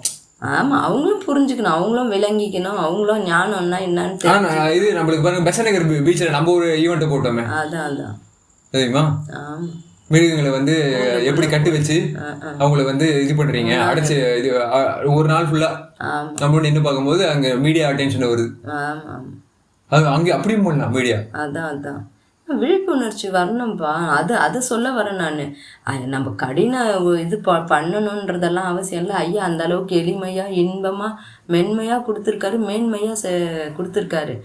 ஆமா, அவங்களும் புரிஞ்சுக்கணும், அவங்களும் விளங்கிக்கணும், அவங்களும் ஞானம்னா என்னன்னு. இது நம்மளுக்கு பாருங்க, பெசநகர் பீச்ல நம்ம ஒரு ஈவெண்ட் போட்டோமே, அதான் தெரியுமா? மிருகங்களை வந்து எப்படி கட்டி வச்சு அவங்கள வந்து இது பண்றீங்க, அடைச்சு இது ஒரு நாள் ஃபுல்லா நம்ம நின்று பார்க்கும்போது அங்க மீடியா அட்டென்ஷன் வருது. அது அங்கே அப்படியும் பண்ணலாம் மீடியா. அதான் விழிப்புணர்ச்சி வரணும்ப்பா. அது சொல்ல வரேன் நான். நம்ம கடின இது பண்ணணுன்றதெல்லாம் அவசியம் இல்லை. ஐயா அந்த அளவுக்கு எளிமையாக இன்பமாக மென்மையாக கொடுத்துருக்காரு, மேன்மையாக கொடுத்துருக்காரு.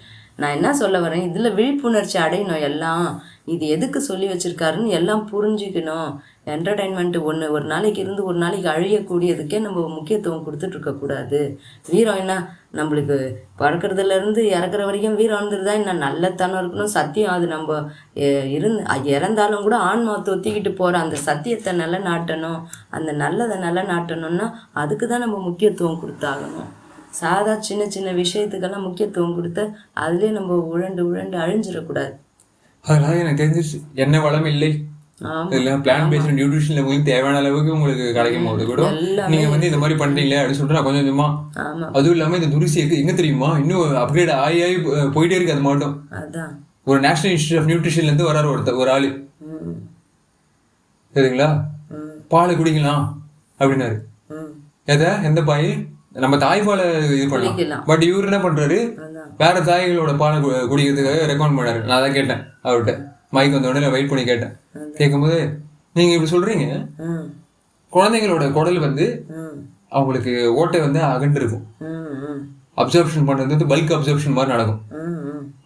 நான் என்ன சொல்ல வரேன், இதில் விழிப்புணர்ச்சி அடையணும் எல்லாம். இது எதுக்கு சொல்லி வச்சுருக்காருன்னு எல்லாம் புரிஞ்சுக்கணும். என்டர்டைன்மெண்ட்டு ஒரு நாளைக்கு இருந்து ஒரு நாளைக்கு அழியக்கூடியதுக்கே நம்ம முக்கியத்துவம் கொடுத்துட்ருக்கக்கூடாது. வீரம் என்ன, நம்மளுக்கு பிறக்கிறதுலேருந்து இறக்குற வரைக்கும் வீரம் இருந்துட்டு தான் இன்னும் நல்லத்தனம் இருக்கணும், சத்தியம். அது நம்ம இறந்தாலும் கூட ஆன்மாவை தொத்திக்கிட்டு போகிற அந்த சத்தியத்தை நிலைநாட்டணும். அந்த நல்லதை நிலைநாட்டணும்னா அதுக்கு தான் நம்ம முக்கியத்துவம் கொடுத்தாகணும். சாதா சின்ன சின்ன விஷயத்துக்கெல்லாம் முக்கியத்துவம் கொடுத்து அதுலேயே நம்ம உழண்டு அழிஞ்சிடக்கூடாது. அதனால எனக்கு தெரிஞ்சிச்சு என்ன வளம் இல்லை. பிளான் பேஸ்ட் நியூட்ரிஷன்ல உங்களுக்கு தேவையான அளவுக்கு உங்களுக்கு கிடைக்கும் போது கூட நீங்க வந்து இந்த மாதிரி பண்றீங்களே அப்படின்னு சொல்லிட்டு நான் கொஞ்சம் கொஞ்சமா. அதுவும் இல்லாம இந்த துரிசி எங்க தெரியுமா, இன்னும் அப்கிரேட் ஆகி போயிட்டே இருக்கு. அது மட்டும் ஒரு நேஷனல் இன்ஸ்டியூட் ஆஃப் நியூட்ரிஷன்ல இருந்து வராரு ஒரு ஆளு. சரிங்களா? பால் குடிக்கலாம் அப்படின்னாரு. எந்த பாய், நம்ம தாய்ப்பாலை இது பண்ணலாம். பட் இவர் என்ன பண்றாரு, வேற தாய்களோட பாலை குடிக்கிறதுக்காக ரெக்கமெண்ட் பண்ணாரு. நான் தான் கேட்டேன் அவர்கிட்ட, மைக் வந்த உடனே வெயிட் பண்ணி கேட்டேன். கேட்கும்போது நீங்க இப்படி சொல்றீங்க, குழந்தைங்களோட குடல் வந்து அவங்களுக்கு ஓட்டை வந்து அகண்டு இருக்கும், அப்சர்ப்ஷன் பண்றது வந்து பல்க் அப்சர்ப்ஷன் மாதிரி நடக்கும்.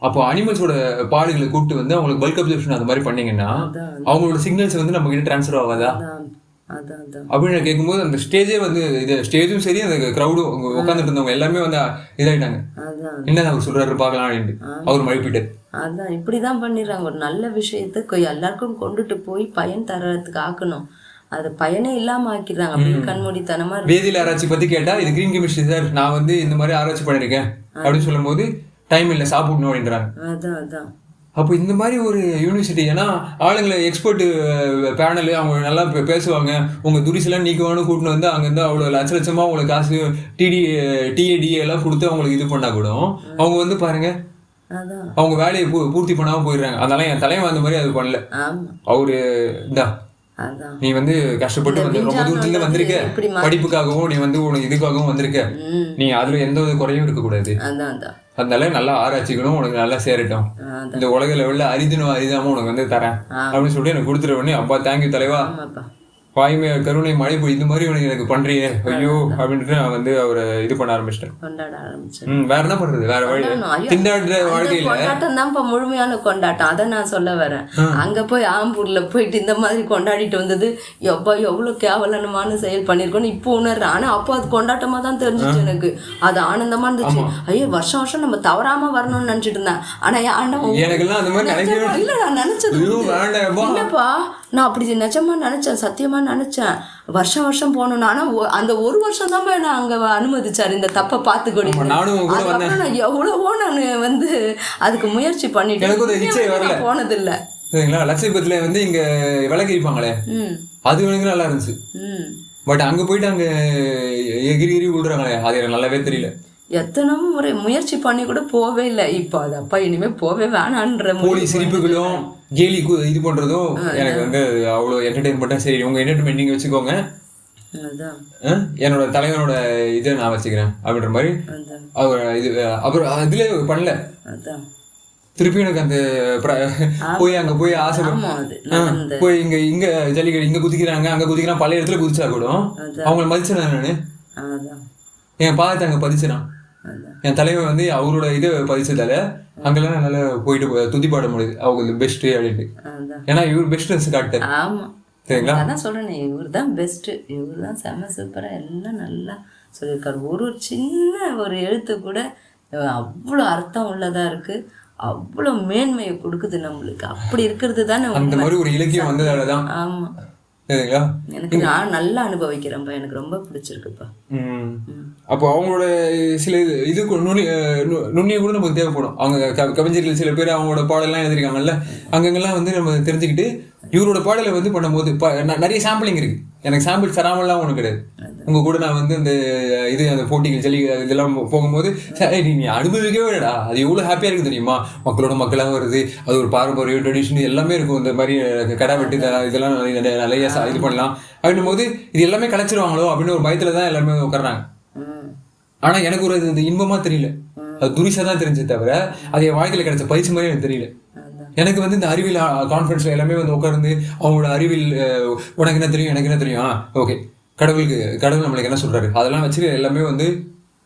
அப்போ அனிமல்ஸோட பாடுகளை கூப்பிட்டு வந்து அவங்களுக்கு பல்க் அப்சர்ப்ஷன் அந்த மாதிரி பண்ணீங்கன்னா அவங்களோட சிக்னல்ஸ் வந்து நம்ம கிட்ட டிரான்ஸ்ஃபர் ஆகாதா அப்படின்னு கேட்கும்போது அந்த ஸ்டேஜே வந்து இது ஸ்டேஜும் சரி, அந்த க்ரௌடும் உட்காந்துட்டு இருந்தவங்க எல்லாருமே வந்து இதாயிட்டாங்க. என்ன அவர் சொல்றாரு பார்க்கலாம் அப்படின்ட்டு அவர் மழுப்பிட்டார். அதான் இப்படிதான் பண்ணிடுறாங்க. ஒரு நல்ல விஷயத்தை எல்லாருக்கும் கொண்டுட்டு போய் பயன் தரத்துக்கு ஆக்கணும், அது பயனே இல்லாம ஆக்கிடுறாங்க. அப்படி கண்மூடித்தனமா. வேதியியல் ஆராய்ச்சி பத்தி கேட்டா இது கிரீன் கெமிஸ்ட்ரி சார், நான் வந்து இந்த மாதிரி ஆராய்ச்சி பண்ணிருக்கேன் அப்படின்னு சொல்லும் போது டைம் இல்லை சாப்பிடணும் அப்படின்றாங்க. அதான் அப்போ இந்த மாதிரி ஒரு யூனிவர்சிட்டி, ஏன்னா ஆளுங்களை எக்ஸ்பர்ட் பேனல் அவங்க நல்லா பேசுவாங்க, உங்கள் துரிசெல்லாம் நீக்குவானு கூட்டின்னு வந்து அங்கேருந்து அவ்வளோ லட்சமாக உங்களுக்கு காசு டிஏடி எல்லாம் கொடுத்து அவங்களுக்கு இது பண்ணால் கூட அவங்க வந்து பாருங்க அவங்க வேலையை பூர்த்தி பண்ணாமல் போயிடுறாங்க. அதனால என் தலைவன் அந்த மாதிரி அது பண்ணல. அவரு இந்தா நீ வந்து கஷ்டப்பட்டு வந்து ரொம்ப தூரத்துல வந்திருக்க, படிப்புக்காகவும் நீ வந்து உனக்கு இதுக்காகவும் வந்திருக்க, நீ அதுல எந்த ஒரு குறையும் இருக்கக்கூடாது. அதனால நல்லா ஆராய்ச்சிகளும் உனக்கு நல்லா சேரட்டும், இந்த உலக லெவல்ல அரிதாம உனக்கு வந்து தரேன் அப்படின்னு சொல்லிட்டு எனக்கு கொடுத்துட்ட உடனே அப்பா தேங்க்யூ தலைவா, வாய்மை கருணை மழை போய் இந்த மாதிரி எனக்கு பண்றீங்க ஐயோ அப்படின்ட்டு நான் வந்து அவரை இது பண்ண ஆரம்பிச்சிட்டேன். வேற என்ன பண்றது, வேற வழி திண்டாடுற வாழ்க்கையில கொண்டாட்டம் தான் முழுமையான கொண்டாட்டம். அதை நான் சொல்ல வரேன். அங்க போய் ஆம்பூர்ல போயிட்டு இந்த மாதிரி கொண்டாடிட்டு வந்தது எவ்வளவு கேவலமான செயல் பண்ணிருக்கோன்னு இப்போ உணர்றேன். ஆனா அப்போ அது கொண்டாட்டமா தான் தெரிஞ்சிச்சு எனக்கு. அது ஆனந்தமா இருந்துச்சு. ஐயோ வருஷம் வருஷம் நம்ம தவறாம வரணும்னு நினைச்சிட்டு இருந்தேன். ஆனா எனக்கெல்லாம் அந்த மாதிரி இல்ல, நான் நினைச்சது இல்லப்பா, நான் அப்படி நிஜமா நினச்சேன், சத்தியமாக நினச்சேன் வருஷம் வருஷம் போகணும்னு. ஆனால் அந்த ஒரு வருஷம் தான் நான் அங்கே அனுமதிச்சார் இந்த தப்பை பார்த்துக்கொடி. அதுக்கப்புறம் நான் எவ்வளவோ நான் வந்து அதுக்கு முயற்சி பண்ணிட்டு போனதில்லை. சரிங்களா? லட்சபத்துல வந்து இங்க விளக்கிருப்பாங்களே, அது எனக்கு நல்லா இருந்துச்சு. பட் அங்க போயிட்டு அங்க எகிரி விடுறாங்களே, அது எனக்கு நல்லாவே தெரியல. எத்தனை முறை முயற்சி பண்ணி கூட போவே இல்லை. இப்போ அது அப்பா இனிமே போவே வேணான்ற போலி சிரிப்புகளும் கேலி இது பண்றதும் எனக்கு வந்து அவ்வளோ என்டர்டெயின்மெண்ட்டா. சரி, உங்க என்டர்டெயின்மெண்ட் நீங்க வச்சுக்கோங்க, என்னோட தலைவனோட இதை நான் வச்சுக்கிறேன் அப்படின்ற மாதிரி அவர் இது. அப்புறம் அதுல பண்ணல, திருப்பி எனக்கு அந்த போய் அங்க போய் ஆசைப்படும் போய் இங்க ஜல்லிக்கட்டு இங்க குதிக்கிறாங்க, அங்க குதிக்கிறான், பல இடத்துல குதிச்சா கூட அவங்கள மதிச்சேன் நானு. என் பாதத்தை அங்க பதிச்சிடான் என் தலைவன் வந்து அவரோட இதை பதிச்சதால அங்கெல்லாம் நல்லா போயிட்டு துதிப்பாட முடியுது அவங்க பெஸ்ட் அப்படின்ட்டு. ஏன்னா இவர் பெஸ்ட் காட்டு. ஆமா, சரிங்களா? அதான் சொல்றேன், இவர் தான் பெஸ்ட், இவர் தான் செம சூப்பரா எல்லாம் நல்லா சொல்லியிருக்காரு. ஒரு சின்ன ஒரு எழுத்து கூட அவ்வளோ அர்த்தம் உள்ளதா இருக்கு, அவ்வளோ மேன்மையை கொடுக்குது நம்மளுக்கு. அப்படி இருக்கிறது தானே அந்த மாதிரி ஒரு இலக்கியம் வந்ததாலதான். ஆமா, எனக்கு நான் நல்லா அனுபவிக்கிறேன்ப்பா, எனக்கு ரொம்ப பிடிச்சிருக்குப்பா. அப்போ அவங்களோட சில இது நுண்ணிய கூட நமக்கு தேவைப்படும். அவங்க கவிஞர்கள் சில பேர் அவங்களோட பாடலாம் எழுதிருக்காங்கல்ல, அங்கங்கெல்லாம் வந்து நம்ம தெரிஞ்சுக்கிட்டு இவரோட பாடலை வந்து பண்ணும்போது நிறைய சாம்பிளிங் இருக்கு. எனக்கு சாம்பிள் தராமலாம் ஒன்றும் கிடையாது. உங்க கூட நான் வந்து இந்த இது அந்த போட்டிகள் ஜல்லி இதெல்லாம் போகும்போது நீ அனுபவிக்கவே இல்லடா, அது எவ்வளோ ஹாப்பியாக இருக்குது தெரியுமா? மக்களோட மக்களாக வருது, அது ஒரு பாரம்பரிய ட்ரெடிஷன் எல்லாமே இருக்கும். இந்த மாதிரி கடை வெட்டு இதெல்லாம் நிறைய இது பண்ணலாம் அப்படின்னும் போது இது எல்லாமே கலைச்சிருவாங்களோ அப்படின்னு ஒரு பயத்துல தான் எல்லாருமே உட்கார்றாங்க. ஆனா எனக்கு ஒரு இது இன்பமா தெரியல, அது துரிசா தான் தெரிஞ்சே தவிர அது என் வாழ்க்கையில கிடைச்ச பயிற்சி மாதிரி எனக்கு தெரியல. எனக்கு வந்து இந்த அறிவியல் கான்ஃபரன்ஸ்ல எல்லாமே வந்து உட்கார்ந்து அவங்களோட அறிவியல் உனக்கு என்ன தெரியும் எனக்கு என்ன தெரியும், ஓகே கடவுள் நம்மளுக்கு என்ன சொல்றாரு அதெல்லாம் வச்சு எல்லாமே வந்து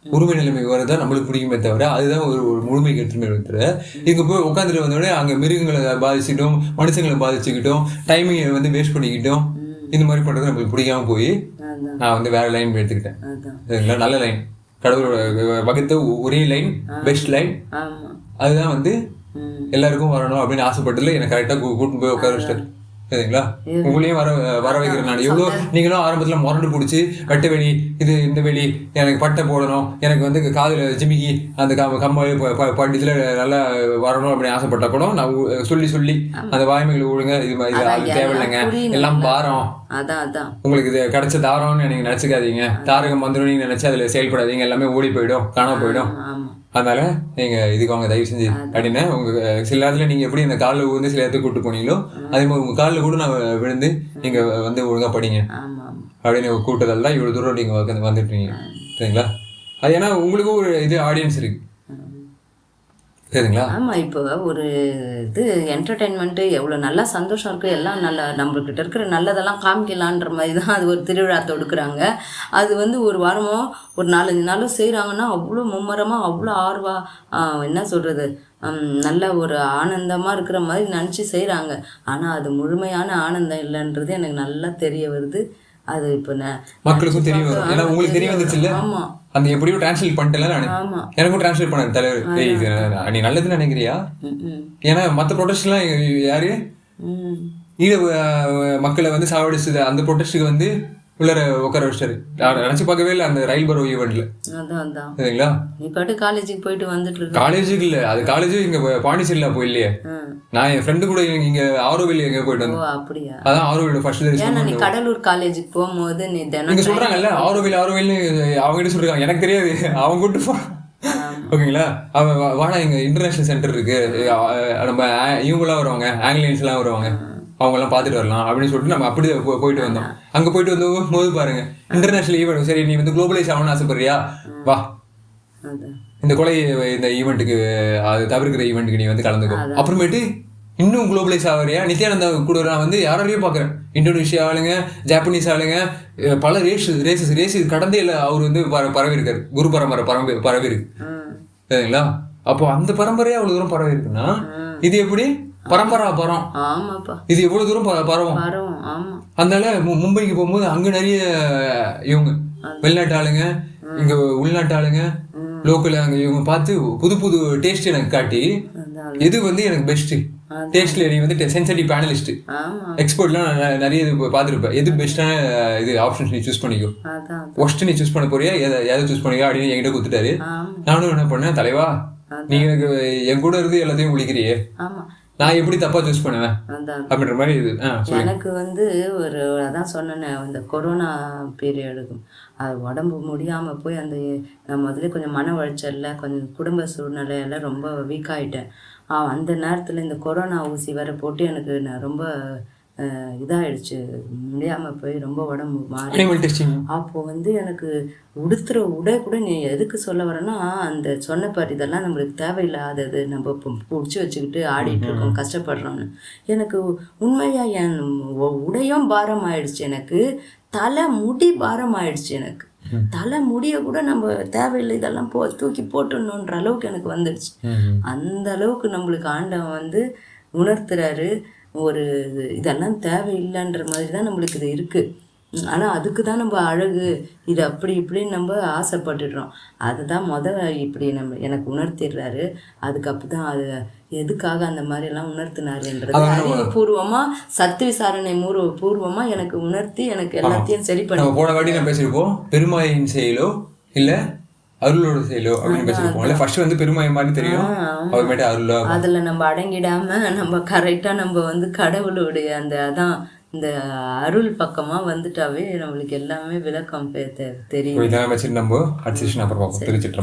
உரிமை நிலைமை வரதான் நம்மளுக்கு பிடிக்குமே தவிர அதுதான் ஒரு முழுமைக்கு எடுத்துமே தவிர இங்க போய் உட்காந்துட்டு வந்தோடனே அங்க மிருகங்களை பாதிச்சுக்கிட்டோம், மனுஷங்களை பாதிச்சுக்கிட்டோம், டைமிங்கை வந்து வேஸ்ட் பண்ணிக்கிட்டோம், இந்த மாதிரி பண்றது நம்மளுக்கு பிடிக்காம போய் நான் வந்து வேற லைன் எடுத்துக்கிட்டேன். சரிங்களா? நல்ல லைன், கடவுளோட வகுத்த ஒரே லைன், பெஸ்ட் லைன், அதுதான் வந்து எல்லாருக்கும் வரணும் அப்படின்னு ஆசைப்பட்டதுல எனக்கு கரெக்டா கூட்டிட்டு போய் உட்கார வச்சிட்டாரு. சரிங்களா? உங்களையும் வர வைக்கிறேன் நான். எவ்வளோ நீங்களும் ஆரம்பத்துல முரண்டு பிடிச்சி வெட்ட வெளி இது இந்த வெளி எனக்கு பட்டை போடணும், எனக்கு வந்து காதுல ஜிமிக்கி அந்த கம்மல் இதுல நல்லா வரணும் அப்படின்னு ஆசைப்பட்டா கூட நான் சொல்லி அந்த வாய்மைகளை ஒழுங்க இது தேவையில்லைங்க, எல்லாம் பாரம், உங்களுக்கு இது கிடைச்ச தாரம்னு நீங்க நினைச்சுக்காதீங்க, தாரகம் வந்துடும் நீங்க நினைச்சு அதுல செயல்படாதீங்க, எல்லாமே ஓடி போயிடும், காணாம போயிடும், அதனால நீங்க இதுக்கு அவங்க தயவு செஞ்சு அப்படின்னு உங்க சில நேரத்துல நீங்க எப்படி இந்த காலில் விழுந்து சில இடத்துக்கு கூட்டு போனீங்களோ அதே மாதிரி உங்க காலில் கூட நான் விழுந்து நீங்க வந்து ஒழுங்கா படிங்க அப்படின்னு கூட்டதால் தான் இவ்வளவு தூரம் நீங்க வந்துட்டீங்க. சரிங்களா? அது ஏன்னா உங்களுக்கும் ஒரு இது ஆடியன்ஸ் இருக்கு. சரிங்களா? ஆமாம், இப்போ ஒரு இது என்டர்டெயின்மெண்ட்டு எவ்வளோ நல்லா சந்தோஷம் இருக்குது, எல்லாம் நல்லா நம்மக்கிட்ட இருக்கிற நல்லதெல்லாம் காமிக்கலான்ற மாதிரி தான் அது ஒரு திருவிழா தொடுக்குறாங்க. அது வந்து ஒரு வாரமோ ஒரு 4-5 நாளோ செய்கிறாங்கன்னா அவ்வளோ மும்மரமாக அவ்வளோ என்ன சொல்கிறது நல்ல ஒரு ஆனந்தமாக இருக்கிற மாதிரி நினச்சி செய்கிறாங்க. ஆனால் அது முழுமையான ஆனந்தம் இல்லைன்றது எனக்கு நல்லா தெரிய வருது. அது இப்போ மக்களுக்கும் தெரிய வரும், ஏன்னா உங்களுக்கு தெரிய வந்துச்சு இல்லை? ஆமாம், அந்த எப்படியும் டிரான்ஸ்லேட் பண்ணிட்டேன் நான், எனக்கும் டிரான்ஸ்லேட் பண்ண தலைவர் நீ நல்லதுன்னு நினைக்கிறியா? ஏன்னா மற்ற ப்ரொடெஸ்ட்லாம் யாரு ஈழ மக்களை வந்து சாவடிச்சது அந்த ப்ரொடெஸ்ட்டுக்கு வந்து உள்ளர உட்கார வச்சிட்டாரு. நினைச்சு பார்க்கவே இல்லை அந்த ரயில் பரோ ஈவெண்ட்ல. சரிங்களா? நீ பாட்டு காலேஜுக்கு போயிட்டு வந்துட்டு காலேஜுக்கு இல்ல, அது காலேஜ் இங்க பாண்டிச்சேரியில போயில்லையே, நான் என் ஃப்ரெண்டு கூட இங்க ஆரோவில் எங்க போயிட்டு வந்தேன். அப்படியா? அதான் ஆரோவில் ஃபர்ஸ்ட் நீ கடலூர் காலேஜுக்கு போகும்போது நீ நீங்க சொல்றாங்கல்ல ஆரோவில் அவங்க கிட்ட சொல்றாங்க, எனக்கு தெரியாது, அவங்க கூட்டு போ. ஓகேங்களா? அவன் வாடா இங்க இன்டர்நேஷனல் சென்டர் இருக்கு, நம்ம இவங்கெல்லாம் வருவாங்க, ஆங்கிலேயன்ஸ் எல்லாம் வருவாங்க, அவங்க எல்லாம் பாத்துட்டு வரலாம் அப்படின்னு சொல்லிட்டு நம்ம அப்படி போயிட்டு வந்தோம். அங்க போயிட்டு வந்து போது பாருங்க இன்டர்நேஷனல் ஈவெண்ட், சரி நீ வந்து குளோபலைஸ் ஆகணும்னு ஆசைப்படுறியா வா இந்த கொலை இந்த ஈவெண்ட்டுக்கு அது தவிர்க்கிற ஈவெண்ட்டுக்கு நீ வந்து கலந்துக்கோ. அப்புறமேட்டு இன்னும் குளோபலைஸ் ஆகிறியா, நித்யானந்தா கூட நான் வந்து யாரையும் பார்க்குறேன், இந்தோனேஷியா ஆளுங்க, ஜாப்பனீஸ் ஆளுங்க, பல ரேஸ் கடந்தே இல்லை அவர் வந்து பரவி இருக்காரு, குரு பரம்பரை பரவி இருக்கு. சரிங்களா? அப்போ அந்த பரம்பரையா அவ்வளவு தூரம் பரவி இருக்குன்னா இது எப்படி பரம்பரா பரம், இது எவ்வளவு தூரம் பரவும். அதனால மும்பைக்கு போகும்போது அங்க நிறைய இவங்க வெளிநாட்டு ஆளுங்க, இங்க உள்நாட்டு ஆளுங்க, லோக்கல் அங்க இவங்க பார்த்து புது புது டேஸ்ட் எனக்கு காட்டி எது வந்து எனக்கு பெஸ்ட் டேஸ்ட்ல நீ வந்து சென்சிட்டிவ் பேனலிஸ்ட், ஆமாம். எக்ஸ்போர்ட்லாம் நிறைய இது பார்த்துருப்பேன். எது பெஸ்ட்டான இது ஆப்ஷன்ஸ் நீ சூஸ் பண்ணிக்கோ, அதான் ஒஸ்ட் நீ சூஸ் பண்ண போறியா, எதை சூஸ் பண்ணிக்கோ அப்படின்னு என்கிட்ட கொடுத்துட்டாரு. நானும் என்ன பண்ணேன், தலைவா நீ எனக்கு என் கூட இருந்து எல்லாத்தையும் குளிக்கிறியே, ஆமாம். நான் எப்படி தப்பா சூஸ் பண்ணுவேன் அதான் அப்படின்ற மாதிரி இது. எனக்கு வந்து அதான் சொன்னேனே, அந்த கொரோனா பீரியடுக்கு அது உடம்பு முடியாமல் போய் அந்த நான் முதல்ல கொஞ்சம் மன உளைச்சலில் கொஞ்சம் குடும்ப சூழ்நிலையெல்லாம் ரொம்ப வீக் ஆகிட்டேன். அந்த நேரத்தில் இந்த கொரோனா ஊசி வேற போட்டு எனக்கு நான் ரொம்ப இதாகிடுச்சு, முடியாமல் போய் ரொம்ப உடம்பு மாறி. அப்போது வந்து எனக்கு உடுத்துகிற உடை கூட நீ எதுக்கு சொல்ல வரேன்னா, அந்த சொன்ன பாரு இதெல்லாம் நம்மளுக்கு தேவையில்லாதது, நம்ம இப்போ பிடிச்சி வச்சுக்கிட்டு ஆடிட்டு இருக்கோம், கஷ்டப்படுறோன்னு. எனக்கு உண்மையாக என் உடையும் பாரம் ஆயிடுச்சு, எனக்கு தலை முடி பாரம் ஆயிடுச்சு. எனக்கு தலை முடிய கூட நம்ம தேவையில்லை, இதெல்லாம் தூக்கி போட்டுடணுன்ற அளவுக்கு எனக்கு வந்துடுச்சு. அந்த அளவுக்கு நம்மளுக்கு ஆண்டவன் வந்து உணர்த்துறாரு, ஒரு இதெல்லாம் தேவையில்லைன்ற மாதிரி தான் நம்மளுக்கு இது இருக்குது. ஆனால் அதுக்கு தான் நம்ம அழகு இது அப்படி இப்படின்னு நம்ம ஆசைப்பட்டுடுறோம். அதுதான் இப்படி எனக்கு உணர்த்திடுறாரு. அதுக்கப்புறம் தான் அது எதுக்காக அந்த மாதிரிலாம் உணர்த்தினாருன்றது அறிவுபூர்வமாக சத்து விசாரணை பூர்வமாக எனக்கு உணர்த்தி எனக்கு எல்லாத்தையும் சரி பண்ணி. போன வாட்டி நான் பேசியிருப்போம், பெருமாயின் செயலோ இல்லை அருளோட செயலோ அப்படின்னு பேசியிருப்போம். இல்லை ஃபர்ஸ்ட் வந்து பெருமாய் மாதிரி தெரியும், அப்புறமேட்டு அருளோ. அதில் நம்ம அடங்கிடாம நம்ம கரெக்டாக நம்ம வந்து கடவுளுடைய அந்த அதான் இந்த அருள் பக்கமாக வந்துட்டாவே நம்மளுக்கு எல்லாமே விளக்கம் தெரியும். இதெல்லாம் வச்சுட்டு நம்ம அடுத்த செஷன் அப்புறம் பார்ப்போம். திருச்சிட்டு